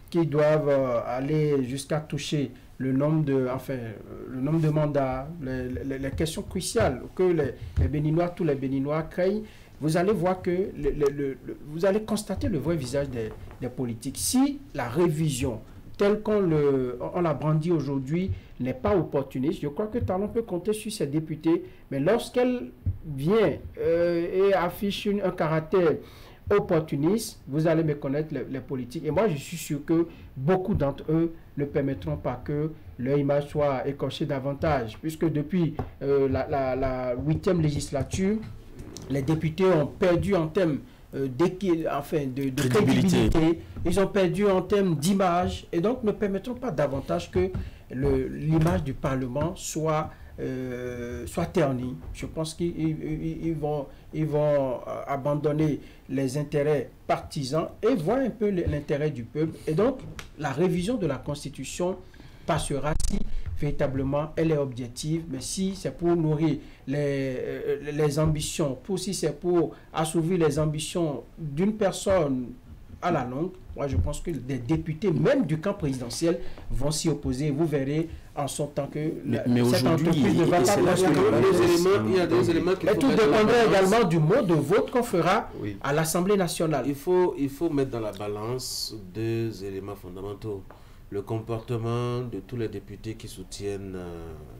qui doivent aller jusqu'à toucher le nombre de mandats, les questions cruciales que les Béninois, tous les Béninois craignent, vous allez voir que vous allez constater le vrai visage des politiques. Si la révision telle qu'on l'a brandie aujourd'hui n'est pas opportuniste, je crois que Talon peut compter sur ses députés, mais lorsqu'elle vient et affiche un caractère opportunistes, vous allez méconnaître les politiques. Et moi, je suis sûr que beaucoup d'entre eux ne permettront pas que leur image soit écorchée davantage, puisque depuis la 8e législature, les députés ont perdu en termes de crédibilité, ils ont perdu en termes d'image, et donc ne permettront pas davantage que l'image du Parlement soit ternis. Je pense qu'ils vont abandonner les intérêts partisans et voir un peu l'intérêt du peuple. Et donc, la révision de la Constitution passera si véritablement elle est objective, mais si c'est pour nourrir les ambitions, si c'est pour assouvir les ambitions d'une personne à la longue, moi je pense que des députés, même du camp présidentiel, vont s'y opposer. Vous verrez en son temps que cette entreprise ne va pas prospérer. Il y a des éléments qu'il faut tout dépendra également du mode de vote qu'on fera à l'Assemblée nationale. Il faut mettre dans la balance deux éléments fondamentaux. Le comportement de tous les députés qui soutiennent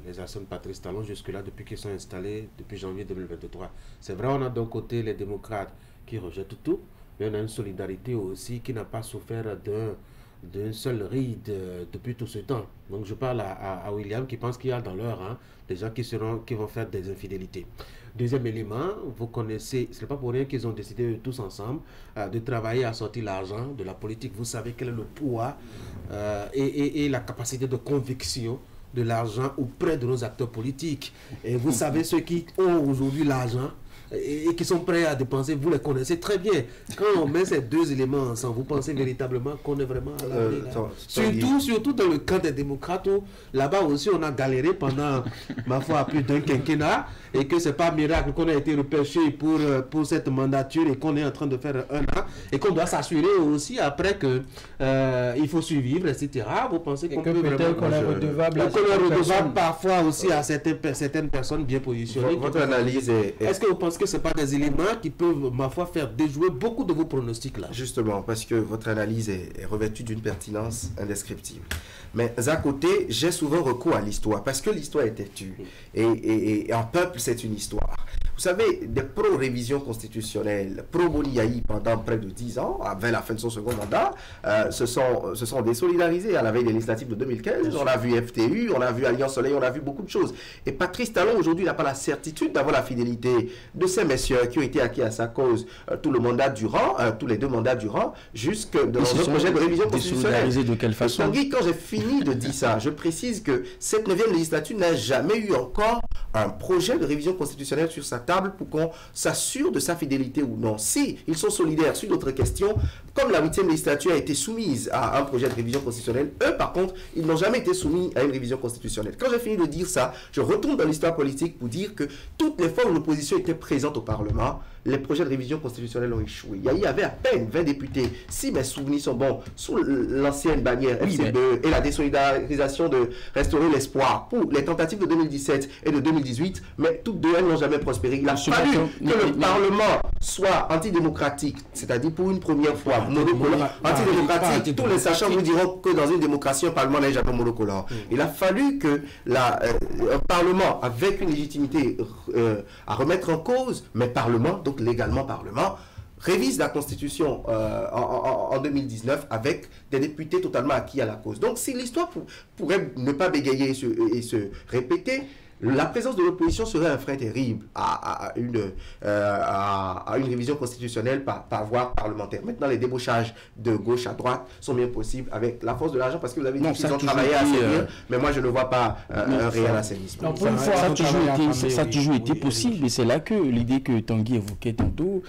les actions de Patrice Talon jusque-là, depuis qu'ils sont installés, depuis janvier 2023. C'est vrai, on a d'un côté les démocrates qui rejettent tout, mais on a une solidarité aussi qui n'a pas souffert d'un seul ride depuis tout ce temps. Donc je parle à William qui pense qu'il y a dans l'heure des gens qui vont faire des infidélités. Deuxième élément, vous connaissez, ce n'est pas pour rien qu'ils ont décidé tous ensemble de travailler à sortir l'argent de la politique. Vous savez quel est le poids et la capacité de conviction de l'argent auprès de nos acteurs politiques. Et vous savez ceux qui ont aujourd'hui l'argent et qui sont prêts à dépenser, vous les connaissez très bien. Quand on met ces deux éléments ensemble, vous pensez véritablement qu'on est vraiment à l'abri. Surtout dans le camp des démocrates, où là-bas aussi on a galéré pendant, ma foi, plus d'un quinquennat, et que c'est pas miracle qu'on a été repêché pour cette mandature et qu'on est en train de faire un an, et qu'on doit s'assurer aussi après que il faut survivre, etc. Vous pensez qu'on peut peut-être qu'on est redevable parfois aussi à certaines personnes bien positionnées. Votre analyse est... Est-ce que vous pensez que ce pas des éléments qui peuvent, ma foi, faire déjouer beaucoup de vos pronostics là? Justement, parce que votre analyse est revêtue d'une pertinence indescriptible. Mais à côté, j'ai souvent recours à l'histoire, parce que l'histoire est têtue. Et un peuple, c'est une histoire. Vous savez, des pro-révisions constitutionnelles, pro-Boniaï pendant près de 10 ans, avant la fin de son second mandat, se sont désolidarisés à la veille des législatives de 2015. On a vu FTU, on a vu Alliance Soleil, on a vu beaucoup de choses. Et Patrice Talon, aujourd'hui, n'a pas la certitude d'avoir la fidélité de ces messieurs qui ont été acquis à sa cause tout le mandat durant, tous les 2 mandats durant, jusque dans le projet de révision constitutionnelle. De quelle façon? Tanguy, quand j'ai fini de dire ça, je précise que cette 9e législature n'a jamais eu encore un projet de révision constitutionnelle sur sa table pour qu'on s'assure de sa fidélité ou non. Si ils sont solidaires sur d'autres questions, comme la 8e législature a été soumise à un projet de révision constitutionnelle, eux par contre, ils n'ont jamais été soumis à une révision constitutionnelle. Quand j'ai fini de dire ça, je retourne dans l'histoire politique pour dire que toutes les fois où l'opposition était présente au Parlement, les projets de révision constitutionnelle ont échoué. Il y avait à peine 20 députés, si mes souvenirs sont bons, sous l'ancienne bannière FCBE et la désolidarisation de Restaurer l'espoir pour les tentatives de 2017 et de 2018, mais toutes deux, elles n'ont jamais prospéré. Il a fallu que le Parlement soit antidémocratique, c'est-à-dire pour une première fois monocolore. Antidémocratique, tous les sachants vous diront que dans une démocratie, un Parlement n'est jamais monocolore. Il a fallu que un Parlement avec une légitimité à remettre en cause, mais Parlement, donc légalement Parlement, révise la Constitution en 2019 avec des députés totalement acquis à la cause. Donc si l'histoire pourrait ne pas bégayer et se répéter, la présence de l'opposition serait un frein terrible à une révision constitutionnelle par voie parlementaire. Maintenant, les débauchages de gauche à droite sont bien possibles avec la force de l'argent, parce que vous avez dit qu'ils ont travaillé à assainir, mais moi je ne vois pas un réel assainissement. Ça a toujours été possible, et c'est là que l'idée que Tanguy évoquait tantôt,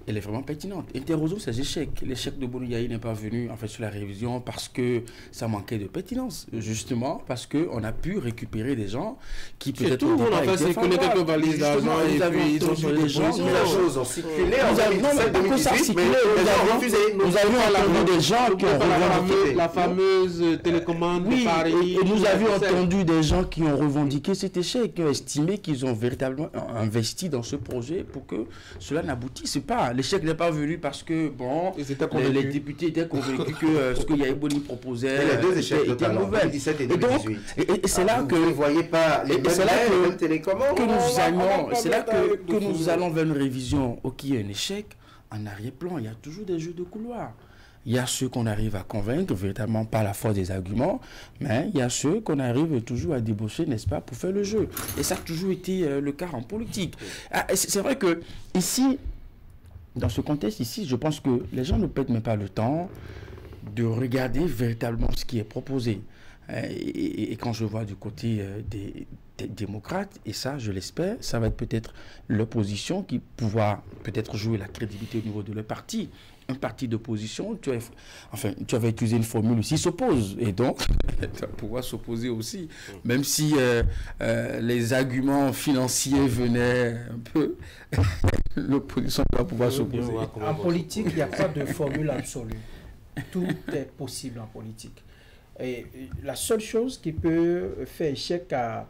elle est vraiment pertinente. Interrogeons ces échecs. L'échec de Boniaï n'est pas venu en fait sur la révision parce que ça manquait de pertinence. Justement parce qu'on a pu récupérer des gens qui peut-être... Tout le monde a fait circuler quelques valises d'argent et puis ils ont changé des gens. La chose ont circulé en 2017, mais nous avions entendu des gens qui ont revendiqué la fameuse télécommande de Paris. Et nous avions entendu des gens qui ont revendiqué cet échec, qui ont estimé qu'ils ont véritablement investi dans ce projet pour que cela n'aboutisse pas. L'échec n'est pas venu parce que, bon, les députés étaient convaincus que ce que Yaïboni proposait était mauvais. 2017 et 2018. Et c'est là que... Vous ne voyez pas les mêmes télécommandes. C'est là que nous allons vers une révision qui est un échec. En arrière-plan, il y a toujours des jeux de couloir. Il y a ceux qu'on arrive à convaincre, véritablement par la force des arguments, mais il y a ceux qu'on arrive toujours à débaucher, n'est-ce pas, pour faire le jeu. Et ça a toujours été le cas en politique. C'est vrai que ici... Dans ce contexte ici, je pense que les gens ne perdent même pas le temps de regarder véritablement ce qui est proposé. Et quand je vois du côté des démocrates, et ça, je l'espère, ça va être peut-être l'opposition qui pourra peut-être jouer la crédibilité au niveau de leur parti. Un parti d'opposition, tu avais utilisé une formule aussi, s'oppose. Et donc, tu vas pouvoir s'opposer aussi. Même si les arguments financiers venaient un peu, l'opposition va pouvoir s'opposer. En politique, il n'y a pas de formule absolue. Tout est possible en politique. Et la seule chose qui peut faire échec à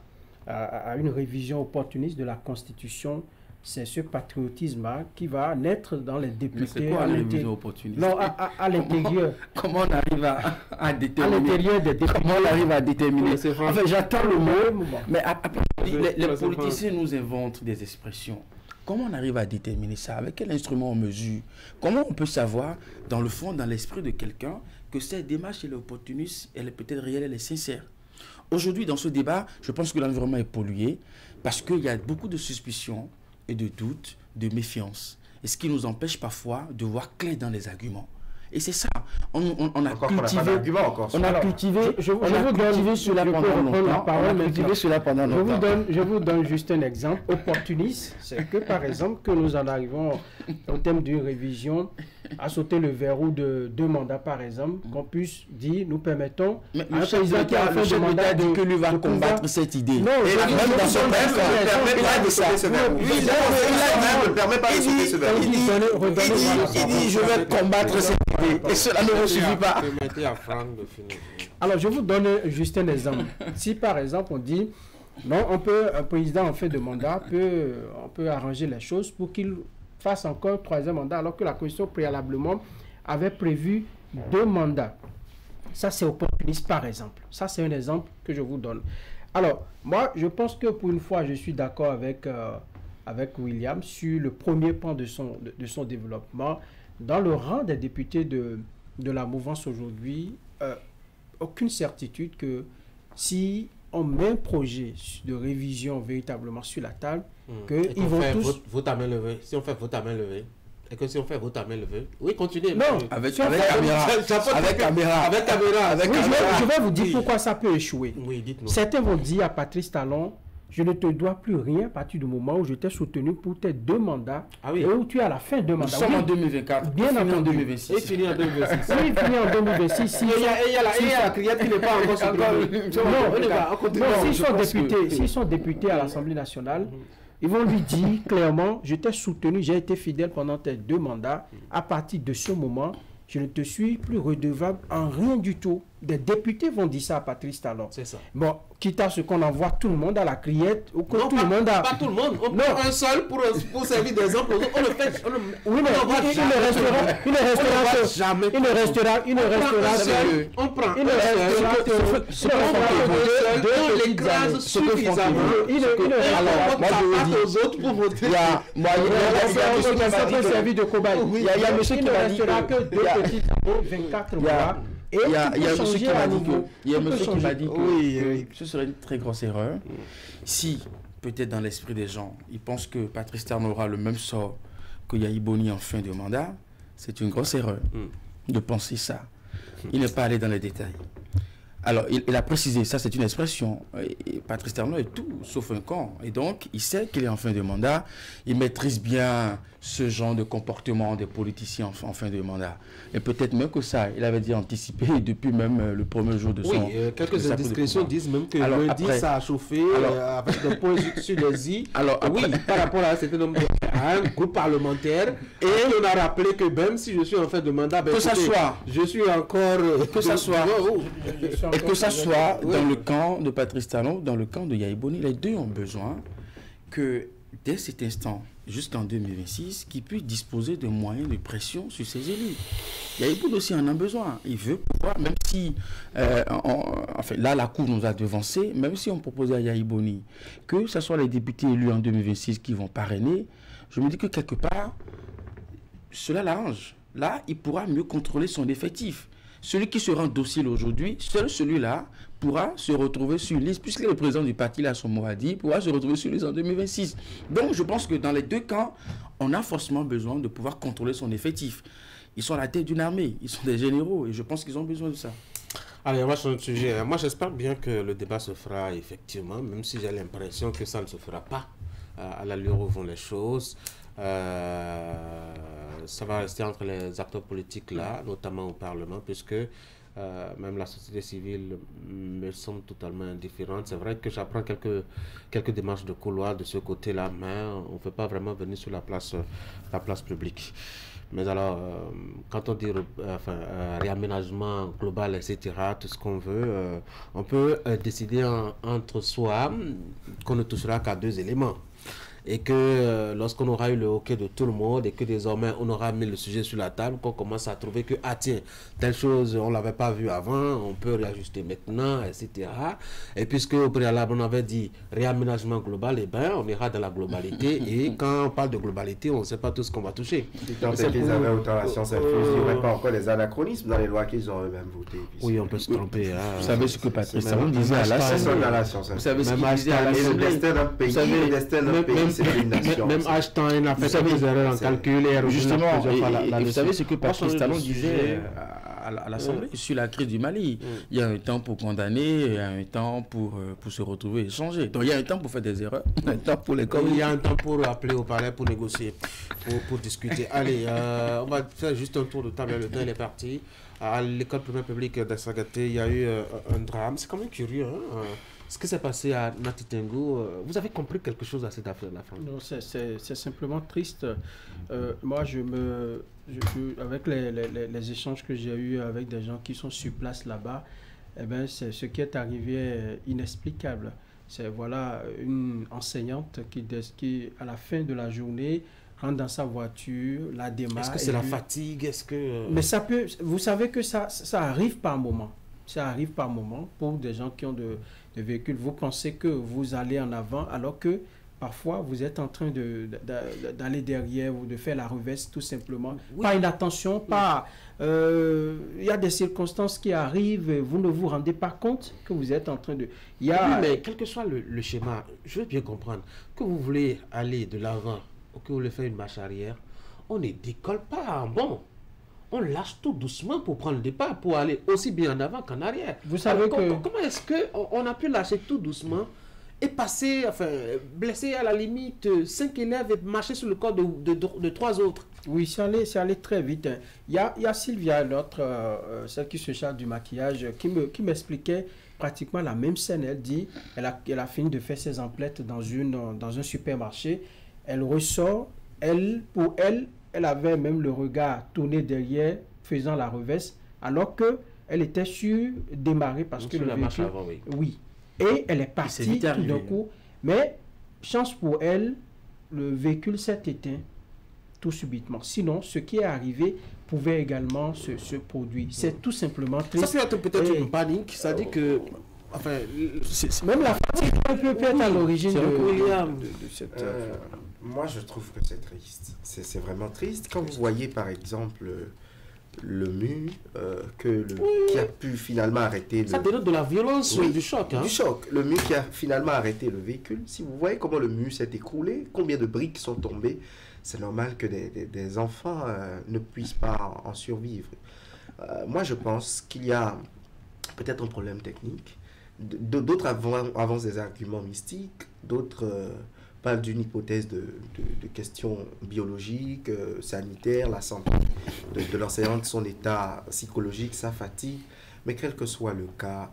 une révision opportuniste de la Constitution, c'est ce patriotisme qui va naître dans les députés. C'est quoi la révision opportuniste? Non, à l'intérieur. Comment on arrive à déterminer? À l'intérieur des députés. Comment on arrive à déterminer? Enfin, j'attends le mot. Mais après, les politiciens nous inventent des expressions. Comment on arrive à déterminer ça? Avec quel instrument on mesure? Comment on peut savoir, dans le fond, dans l'esprit de quelqu'un, que cette démarche, elle est opportuniste, elle est peut-être réelle, elle est sincère? Aujourd'hui, dans ce débat, je pense que l'environnement est pollué parce qu'il y a beaucoup de suspicions et de doutes, de méfiance. Et ce qui nous empêche parfois de voir clair dans les arguments. Et c'est ça. On a cultivé cela pendant longtemps. Je vous donne juste un exemple. Opportuniste, c'est que par exemple que nous en arrivons au thème d'une révision à sauter le verrou de 2 mandats par exemple, qu'on puisse dire nous permettons à un président qui a fait 2 mandats que lui va combattre cette idée. Non, même dans son texte, il ne permet pas de sauter ce verrou. Il dit je vais combattre cette idée et cela ne vous suffit pas. Alors je vous donne juste un exemple. Si par exemple on dit Non, un président en fin de mandat on peut arranger les choses pour qu'il fasse encore un 3e mandat, alors que la Constitution préalablement avait prévu 2 mandats. Ça, c'est opportuniste, par exemple. Ça, c'est un exemple que je vous donne. Alors, moi, je pense que pour une fois, je suis d'accord avec William sur le premier point de son développement. Dans le rang des députés de la mouvance aujourd'hui, aucune certitude que si on met un projet de révision véritablement sur la table, qu'ils vont tous... Vote à main levée. Si on fait vote à main levée, et que si on fait vote à main levée, oui, continuez. Non, avec caméra. Avec caméra. Je vais vous dire pourquoi ça peut échouer. Oui, dites-nous. Certains vont dire à Patrice Talon, je ne te dois plus rien à partir du moment où je t'ai soutenu pour tes 2 mandats. Et où tu es à la fin de mandat. Nous sommes en 2024. Bien en 2026. Et fini en 2026. Oui, fini en 2026. Il y a la criette qui n'est pas encore supprimée. Non, s'ils sont députés à l'Assemblée nationale, ils vont lui dire clairement, je t'ai soutenu, j'ai été fidèle pendant tes 2 mandats. À partir de ce moment, je ne te suis plus redevable en rien du tout. Des députés vont dire ça à Patrice Talon. C'est ça. Bon, quitte à ce qu'on envoie tout le monde à la criette ou que non, tout le monde a... Pas tout le monde. On prend un seul pour servir d'exemple. On le fait. Oui, mais il ne restera on prend il ne restera deux l'écrase suffisamment. Il y a monsieur qui m'a dit que 2 petits anneaux, 24 mois. Il y a un monsieur qui m'a dit que ce serait une très grosse erreur si, peut-être dans l'esprit des gens, ils pensent que Patrice Talon aura le même sort que Yahi Boni en fin de mandat. C'est une grosse erreur de penser ça. Il n'est pas allé dans les détails. Alors, il a précisé, ça c'est une expression, et Patrice Talon est tout sauf un con. Et donc, il sait qu'il est en fin de mandat, il maîtrise bien ce genre de comportement des politiciens en fin de mandat. Et peut-être même que ça, il avait dit anticiper depuis même le premier jour de son... Oui, quelques indiscrétions disent même que lundi, ça a chauffé avec des points sur les i. Alors, oui, par rapport à un groupe parlementaire, et on a rappelé que même si je suis en fin de mandat, que ça soit, je suis encore... Que ça soit... Et que ça soit dans le camp de Patrice Talon, dans le camp de Yahi Boni, les deux ont besoin que, dès cet instant, jusqu'en 2026, qu'ils puissent disposer de moyens de pression sur ses élus. Yahi Boni aussi en a besoin. Il veut pouvoir, même si, enfin, là, la Cour nous a devancé, même si on proposait à Yahi Boni que ce soit les députés élus en 2026 qui vont parrainer, je me dis que quelque part, cela l'arrange. Là, il pourra mieux contrôler son effectif. Celui qui se rend docile aujourd'hui, seul celui-là pourra se retrouver sur liste, puisque le président du parti, là, son mot a dit, pourra se retrouver sur liste en 2026. Donc, je pense que dans les deux camps, on a forcément besoin de pouvoir contrôler son effectif. Ils sont à la tête d'une armée, ils sont des généraux, et je pense qu'ils ont besoin de ça. Allez, on va sur notre sujet. Moi, j'espère bien que le débat se fera effectivement, même si j'ai l'impression que ça ne se fera pas à l'allure où vont les choses. Ça va rester entre les acteurs politiques là, notamment au Parlement, puisque même la société civile me semble totalement indifférente. C'est vrai que j'apprends quelques démarches de couloir de ce côté-là, mais on ne peut pas vraiment venir sur la place publique. Mais alors, quand on dit réaménagement global, etc., tout ce qu'on veut, on peut décider entre soi qu'on ne touchera qu'à 2 éléments. Et que lorsqu'on aura eu le hockey de tout le monde et que désormais on aura mis le sujet sur la table, qu'on commence à trouver que, ah tiens, telle chose, on ne l'avait pas vu avant, on peut réajuster maintenant, etc. Et puisque au préalable on avait dit réaménagement global, eh bien on ira dans la globalité. Et quand on parle de globalité, on ne sait pas tout ce qu'on va toucher. Quand ils avaient autant la science infuse, il n'y aurait pas encore des anachronismes dans les lois qu'ils ont eux-mêmes votées. Oui, on peut se tromper. Vous savez ce que Patrice Talon disait à l'Assemblée. Vous savez ce qu'il disait à l'Assemblée. Le destin d'un pays, le destin d'un pays. Même Einstein a fait des erreurs en calcul. Justement, et vous savez ce que Patrice Talon disait à l'Assemblée sur la crise du Mali. Il y a un temps pour condamner, il y a un temps pour se retrouver et changer. Donc il y a un temps pour faire des erreurs, un temps pour les corriger. Il y a un temps pour appeler au palais, pour négocier, pour discuter. Allez, on va faire juste un tour de table. Le temps il est parti. À l'école primaire publique d'Assagaté, il y a eu un drame. C'est quand même curieux, hein? Ce qui s'est passé à Nati Tengu, vous avez compris quelque chose à cette affaire-là? Non, c'est simplement triste. Moi, avec les échanges que j'ai eus avec des gens qui sont sur place là-bas, eh ben, ce qui est arrivé est inexplicable. C'est voilà une enseignante qui, à la fin de la journée, rentre dans sa voiture, la démarre. Est-ce que c'est la fatigue? Est-ce que... Mais ça peut... Vous savez que ça arrive par moment. Ça arrive par moment pour des gens qui ont de véhicules. Vous pensez que vous allez en avant alors que parfois vous êtes en train d'aller derrière ou de faire la reverse tout simplement. Oui. Pas une attention, pas... Il y a des circonstances qui arrivent, vous ne vous rendez pas compte que vous êtes en train de... Oui, mais quel que soit le schéma, je veux bien comprendre que vous voulez aller de l'avant ou que vous voulez faire une marche arrière, on ne décolle pas. Bon, on lâche tout doucement pour prendre le départ, pour aller aussi bien en avant qu'en arrière. Vous savez que... Comment est-ce qu'on a pu lâcher tout doucement et passer, enfin, blesser à la limite 5 élèves et marcher sur le corps de 3 autres? Oui, c'est allé très vite. Il y a Sylvia, l'autre, celle qui se charge du maquillage, qui m'expliquait pratiquement la même scène. Elle dit, elle a fini de faire ses emplettes dans un supermarché. Elle ressort, pour elle avait même le regard tourné derrière, faisant la reverse, alors qu'elle était sûre démarrer parce que le véhicule... Avant, oui. Oui. Et elle est partie tout d'un coup. Mais, chance pour elle, le véhicule s'est éteint tout subitement. Sinon, ce qui est arrivé pouvait également se produire. C'est tout simplement triste. Ça peut être peut-être une panique. Ça dit que... Enfin, même la fatigue peut être à l'origine de cette... Moi, je trouve que c'est triste. C'est vraiment triste. Quand vous voyez, par exemple... le MU qui a pu finalement arrêter... Ça dénote de la violence, du choc. Hein? Du choc. Le MU qui a finalement arrêté le véhicule. Si vous voyez comment le MU s'est écroulé, combien de briques sont tombées, c'est normal que des enfants ne puissent pas en survivre. Moi, je pense qu'il y a peut-être un problème technique. D'autres avancent des arguments mystiques, d'autres... parle d'une hypothèse de questions biologiques, sanitaires, la santé de l'enseignante, son état psychologique, sa fatigue. Mais quel que soit le cas,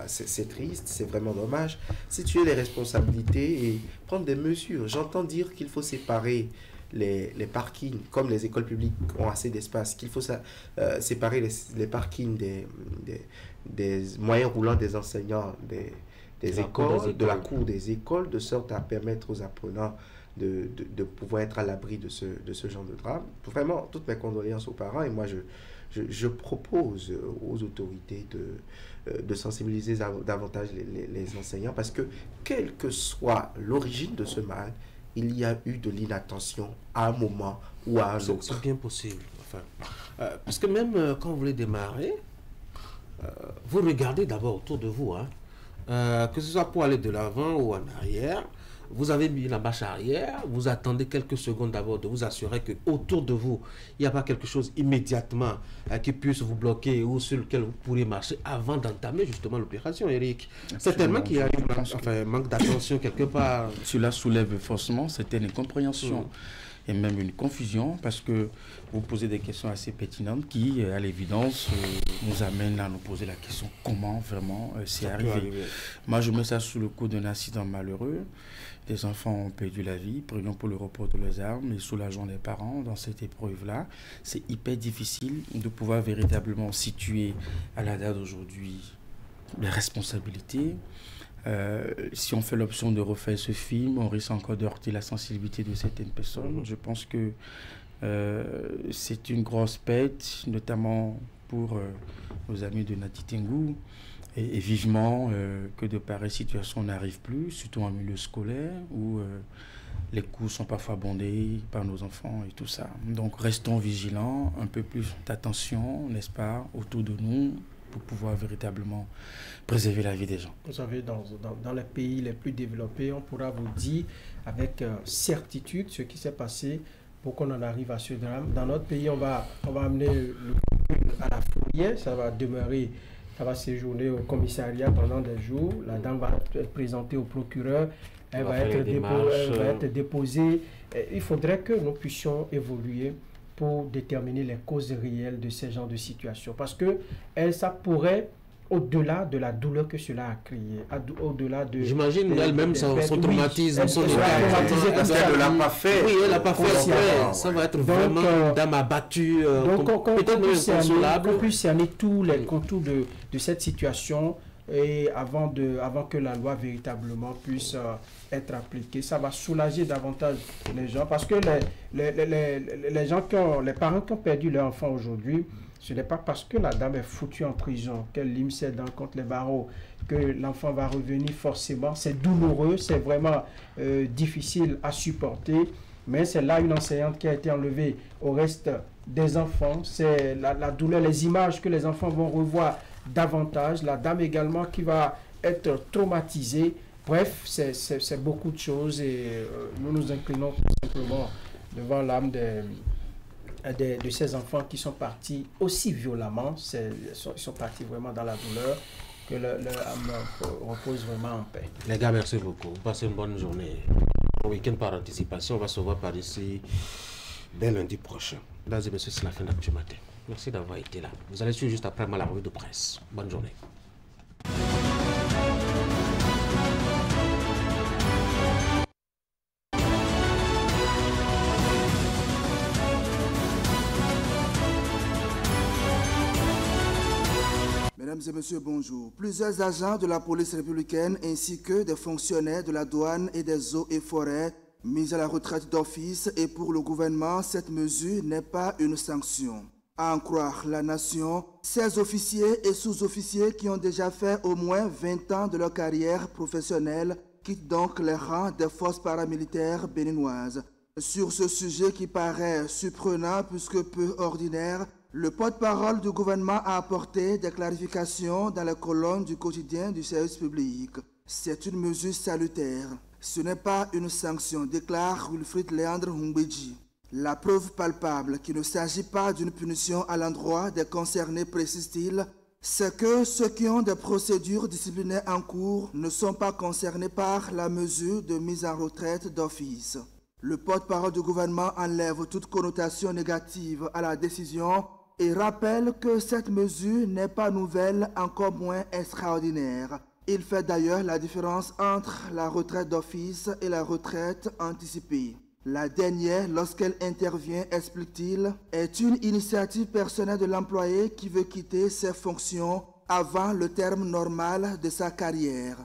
c'est triste, c'est vraiment dommage. Situer les responsabilités et prendre des mesures. J'entends dire qu'il faut séparer les parkings, comme les écoles publiques ont assez d'espace, qu'il faut séparer les parkings des moyens roulants des enseignants, des écoles, de la cour des écoles, de sorte à permettre aux apprenants de pouvoir être à l'abri de ce genre de drame. Vraiment, toutes mes condoléances aux parents, et moi je propose aux autorités de sensibiliser davantage les enseignants, parce que quelle que soit l'origine de ce mal, il y a eu de l'inattention à un moment ou à un autre. C'est bien possible. Enfin, parce que même quand vous voulez démarrer, vous regardez d'abord autour de vous, hein. Que ce soit pour aller de l'avant ou en arrière, vous avez mis la marche arrière, vous attendez quelques secondes d'abord de vous assurer que autour de vous, il n'y a pas quelque chose immédiatement qui puisse vous bloquer ou sur lequel vous pourriez marcher avant d'entamer justement l'opération, Eric. Certainement qu'il y a eu manque d'attention quelque part. Cela soulève forcément certaines incompréhensions. Et même une confusion, parce que vous posez des questions assez pertinentes qui, à l'évidence, nous amènent à nous poser la question comment vraiment c'est arrivé. Moi, je mets ça sous le coup d'un accident malheureux. Des enfants ont perdu la vie, prions pour le repos de leurs armes et soulageons les parents dans cette épreuve-là. C'est hyper difficile de pouvoir véritablement situer à la date d'aujourd'hui les responsabilités. Si on fait l'option de refaire ce film, on risque encore de heurter la sensibilité de certaines personnes. Je pense que c'est une grosse perte, notamment pour nos amis de Nati Tengu, et vivement que de pareilles situations n'arrivent plus, surtout en milieu scolaire, où les cours sont parfois bondés par nos enfants et tout ça. Donc restons vigilants, un peu plus d'attention, n'est-ce pas, autour de nous, pour pouvoir véritablement préserver la vie des gens. Vous savez, dans les pays les plus développés, on pourra vous dire avec certitude ce qui s'est passé pour qu'on en arrive à ce drame. Dans notre pays, on va amener le à la fourrière, ça va demeurer, ça va séjourner au commissariat pendant des jours. La dame va être présentée au procureur, elle va être déposée. Il faudrait que nous puissions évoluer pour déterminer les causes réelles de ce genre de situation. Parce que ça pourrait, au-delà de la douleur que cela a créé, au-delà de... J'imagine elle-même son traumatisme, son état. Parce qu'elle ne l'a pas fait. Oui, elle n'a pas fait. Ça va être vraiment une dame abattue, peut-être même inconsolable. Qu'on puisse cerner tous les contours de cette situation et avant que la loi véritablement puisse être appliquée. Ça va soulager davantage les gens parce que les parents qui ont perdu leur enfant aujourd'hui, ce n'est pas parce que la dame est foutue en prison, qu'elle lime ses dents contre les barreaux, que l'enfant va revenir forcément. C'est douloureux, c'est vraiment difficile à supporter, mais c'est là une enseignante qui a été enlevée au reste des enfants. C'est la douleur, les images que les enfants vont revoir davantage, la dame également qui va être traumatisée. Bref, c'est beaucoup de choses et nous nous inclinons tout simplement devant l'âme de ces enfants qui sont partis aussi violemment. Ils sont partis vraiment dans la douleur. Que leur âme repose vraiment en paix. Les gars, merci beaucoup. Passez une bonne journée. Bon week-end par anticipation. On va se voir par ici dès lundi prochain. Mesdames et messieurs, c'est la fin d'Actu Matin. Merci d'avoir été là. Vous allez suivre juste après moi la revue de presse. Bonne journée. Mesdames et messieurs, bonjour. Plusieurs agents de la police républicaine ainsi que des fonctionnaires de la douane et des eaux et forêts mis à la retraite d'office et pour le gouvernement, cette mesure n'est pas une sanction. À en croire la nation, ces officiers et sous-officiers qui ont déjà fait au moins 20 ans de leur carrière professionnelle quittent donc les rangs des forces paramilitaires béninoises. Sur ce sujet qui paraît surprenant puisque peu ordinaire, le porte-parole du gouvernement a apporté des clarifications dans la colonne du quotidien du service public. C'est une mesure salutaire. Ce n'est pas une sanction, déclare Wilfried Léandre Humbedji. La preuve palpable qu'il ne s'agit pas d'une punition à l'endroit des concernés, précise-t-il, c'est que ceux qui ont des procédures disciplinaires en cours ne sont pas concernés par la mesure de mise en retraite d'office. Le porte-parole du gouvernement enlève toute connotation négative à la décision et rappelle que cette mesure n'est pas nouvelle, encore moins extraordinaire. Il fait d'ailleurs la différence entre la retraite d'office et la retraite anticipée. La dernière, lorsqu'elle intervient, explique-t-il, est une initiative personnelle de l'employé qui veut quitter ses fonctions avant le terme normal de sa carrière.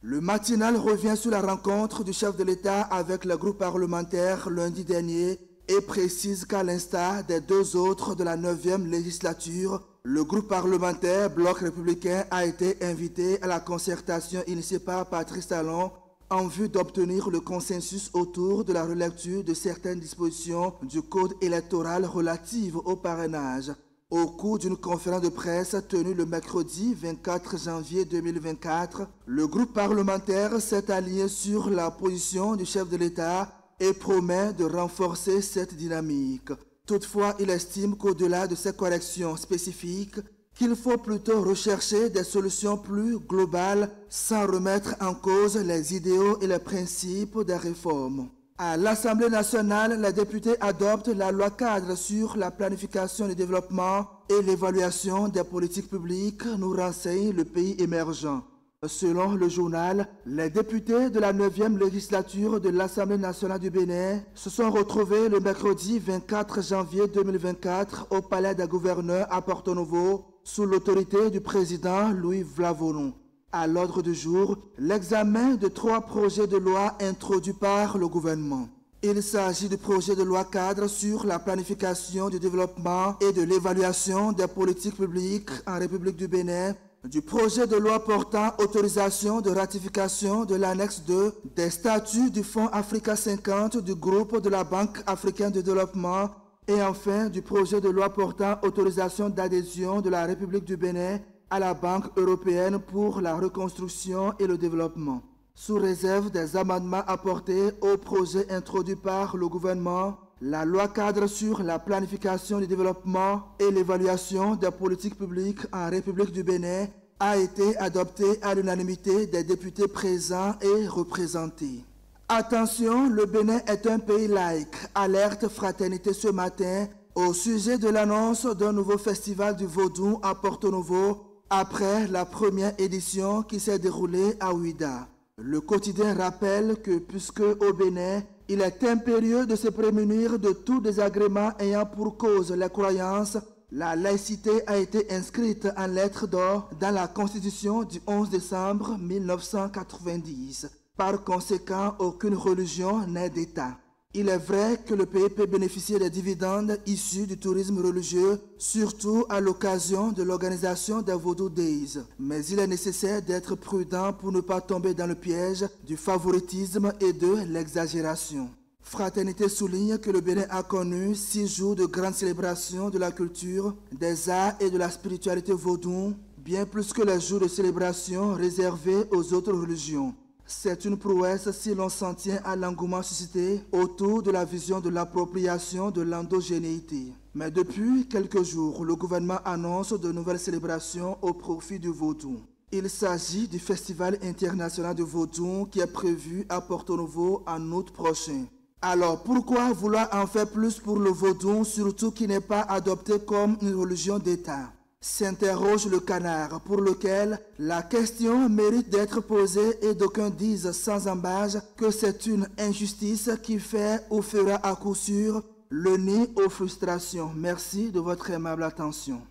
Le matinal revient sur la rencontre du chef de l'État avec le groupe parlementaire lundi dernier et précise qu'à l'instar des deux autres de la 9e législature, le groupe parlementaire Bloc républicain a été invité à la concertation initiée par Patrice Talon en vue d'obtenir le consensus autour de la relecture de certaines dispositions du code électoral relatives au parrainage. Au cours d'une conférence de presse tenue le mercredi 24 janvier 2024, le groupe parlementaire s'est aligné sur la position du chef de l'État et promet de renforcer cette dynamique. Toutefois, il estime qu'au-delà de ces corrections spécifiques, qu'il faut plutôt rechercher des solutions plus globales sans remettre en cause les idéaux et les principes des réformes. À l'Assemblée nationale, les députés adoptent la loi cadre sur la planification du développement et l'évaluation des politiques publiques, nous renseigne le pays émergent. Selon le journal, les députés de la 9e législature de l'Assemblée nationale du Bénin se sont retrouvés le mercredi 24 janvier 2024 au palais des gouverneurs à Porto Novo sous l'autorité du président Louis Vlavonon. À l'ordre du jour, l'examen de 3 projets de loi introduits par le gouvernement. Il s'agit du projet de loi cadre sur la planification du développement et de l'évaluation des politiques publiques en République du Bénin, du projet de loi portant autorisation de ratification de l'annexe 2 des statuts du Fonds Africa 50 du groupe de la Banque africaine de développement et enfin du projet de loi portant autorisation d'adhésion de la République du Bénin à la Banque européenne pour la reconstruction et le développement. Sous réserve des amendements apportés au projet introduit par le gouvernement, la loi cadre sur la planification du développement et l'évaluation des politiques publiques en République du Bénin a été adoptée à l'unanimité des députés présents et représentés. Attention, le Bénin est un pays laïque. Alerte Fraternité ce matin au sujet de l'annonce d'un nouveau festival du Vaudou à Porto Novo après la première édition qui s'est déroulée à Ouida. Le quotidien rappelle que puisque au Bénin, il est impérieux de se prémunir de tout désagrément ayant pour cause les croyances La laïcité a été inscrite en lettres d'or dans la Constitution du 11 décembre 1990. Par conséquent, aucune religion n'est d'État. Il est vrai que le pays peut bénéficier des dividendes issus du tourisme religieux, surtout à l'occasion de l'organisation des Vodou Days. Mais il est nécessaire d'être prudent pour ne pas tomber dans le piège du favoritisme et de l'exagération. Fraternité souligne que le Bénin a connu 6 jours de grandes célébrations de la culture, des arts et de la spiritualité vaudou, bien plus que les jours de célébration réservés aux autres religions. C'est une prouesse si l'on s'en tient à l'engouement suscité autour de la vision de l'appropriation de l'endogénéité. Mais depuis quelques jours, le gouvernement annonce de nouvelles célébrations au profit du vaudou. Il s'agit du Festival international de vaudou qui est prévu à Porto Novo en août prochain. Alors pourquoi vouloir en faire plus pour le vaudou, surtout qui n'est pas adopté comme une religion d'État? S'interroge le canard, pour lequel la question mérite d'être posée et d'aucuns disent sans embâche que c'est une injustice qui fait ou fera à coup sûr le nid aux frustrations. Merci de votre aimable attention.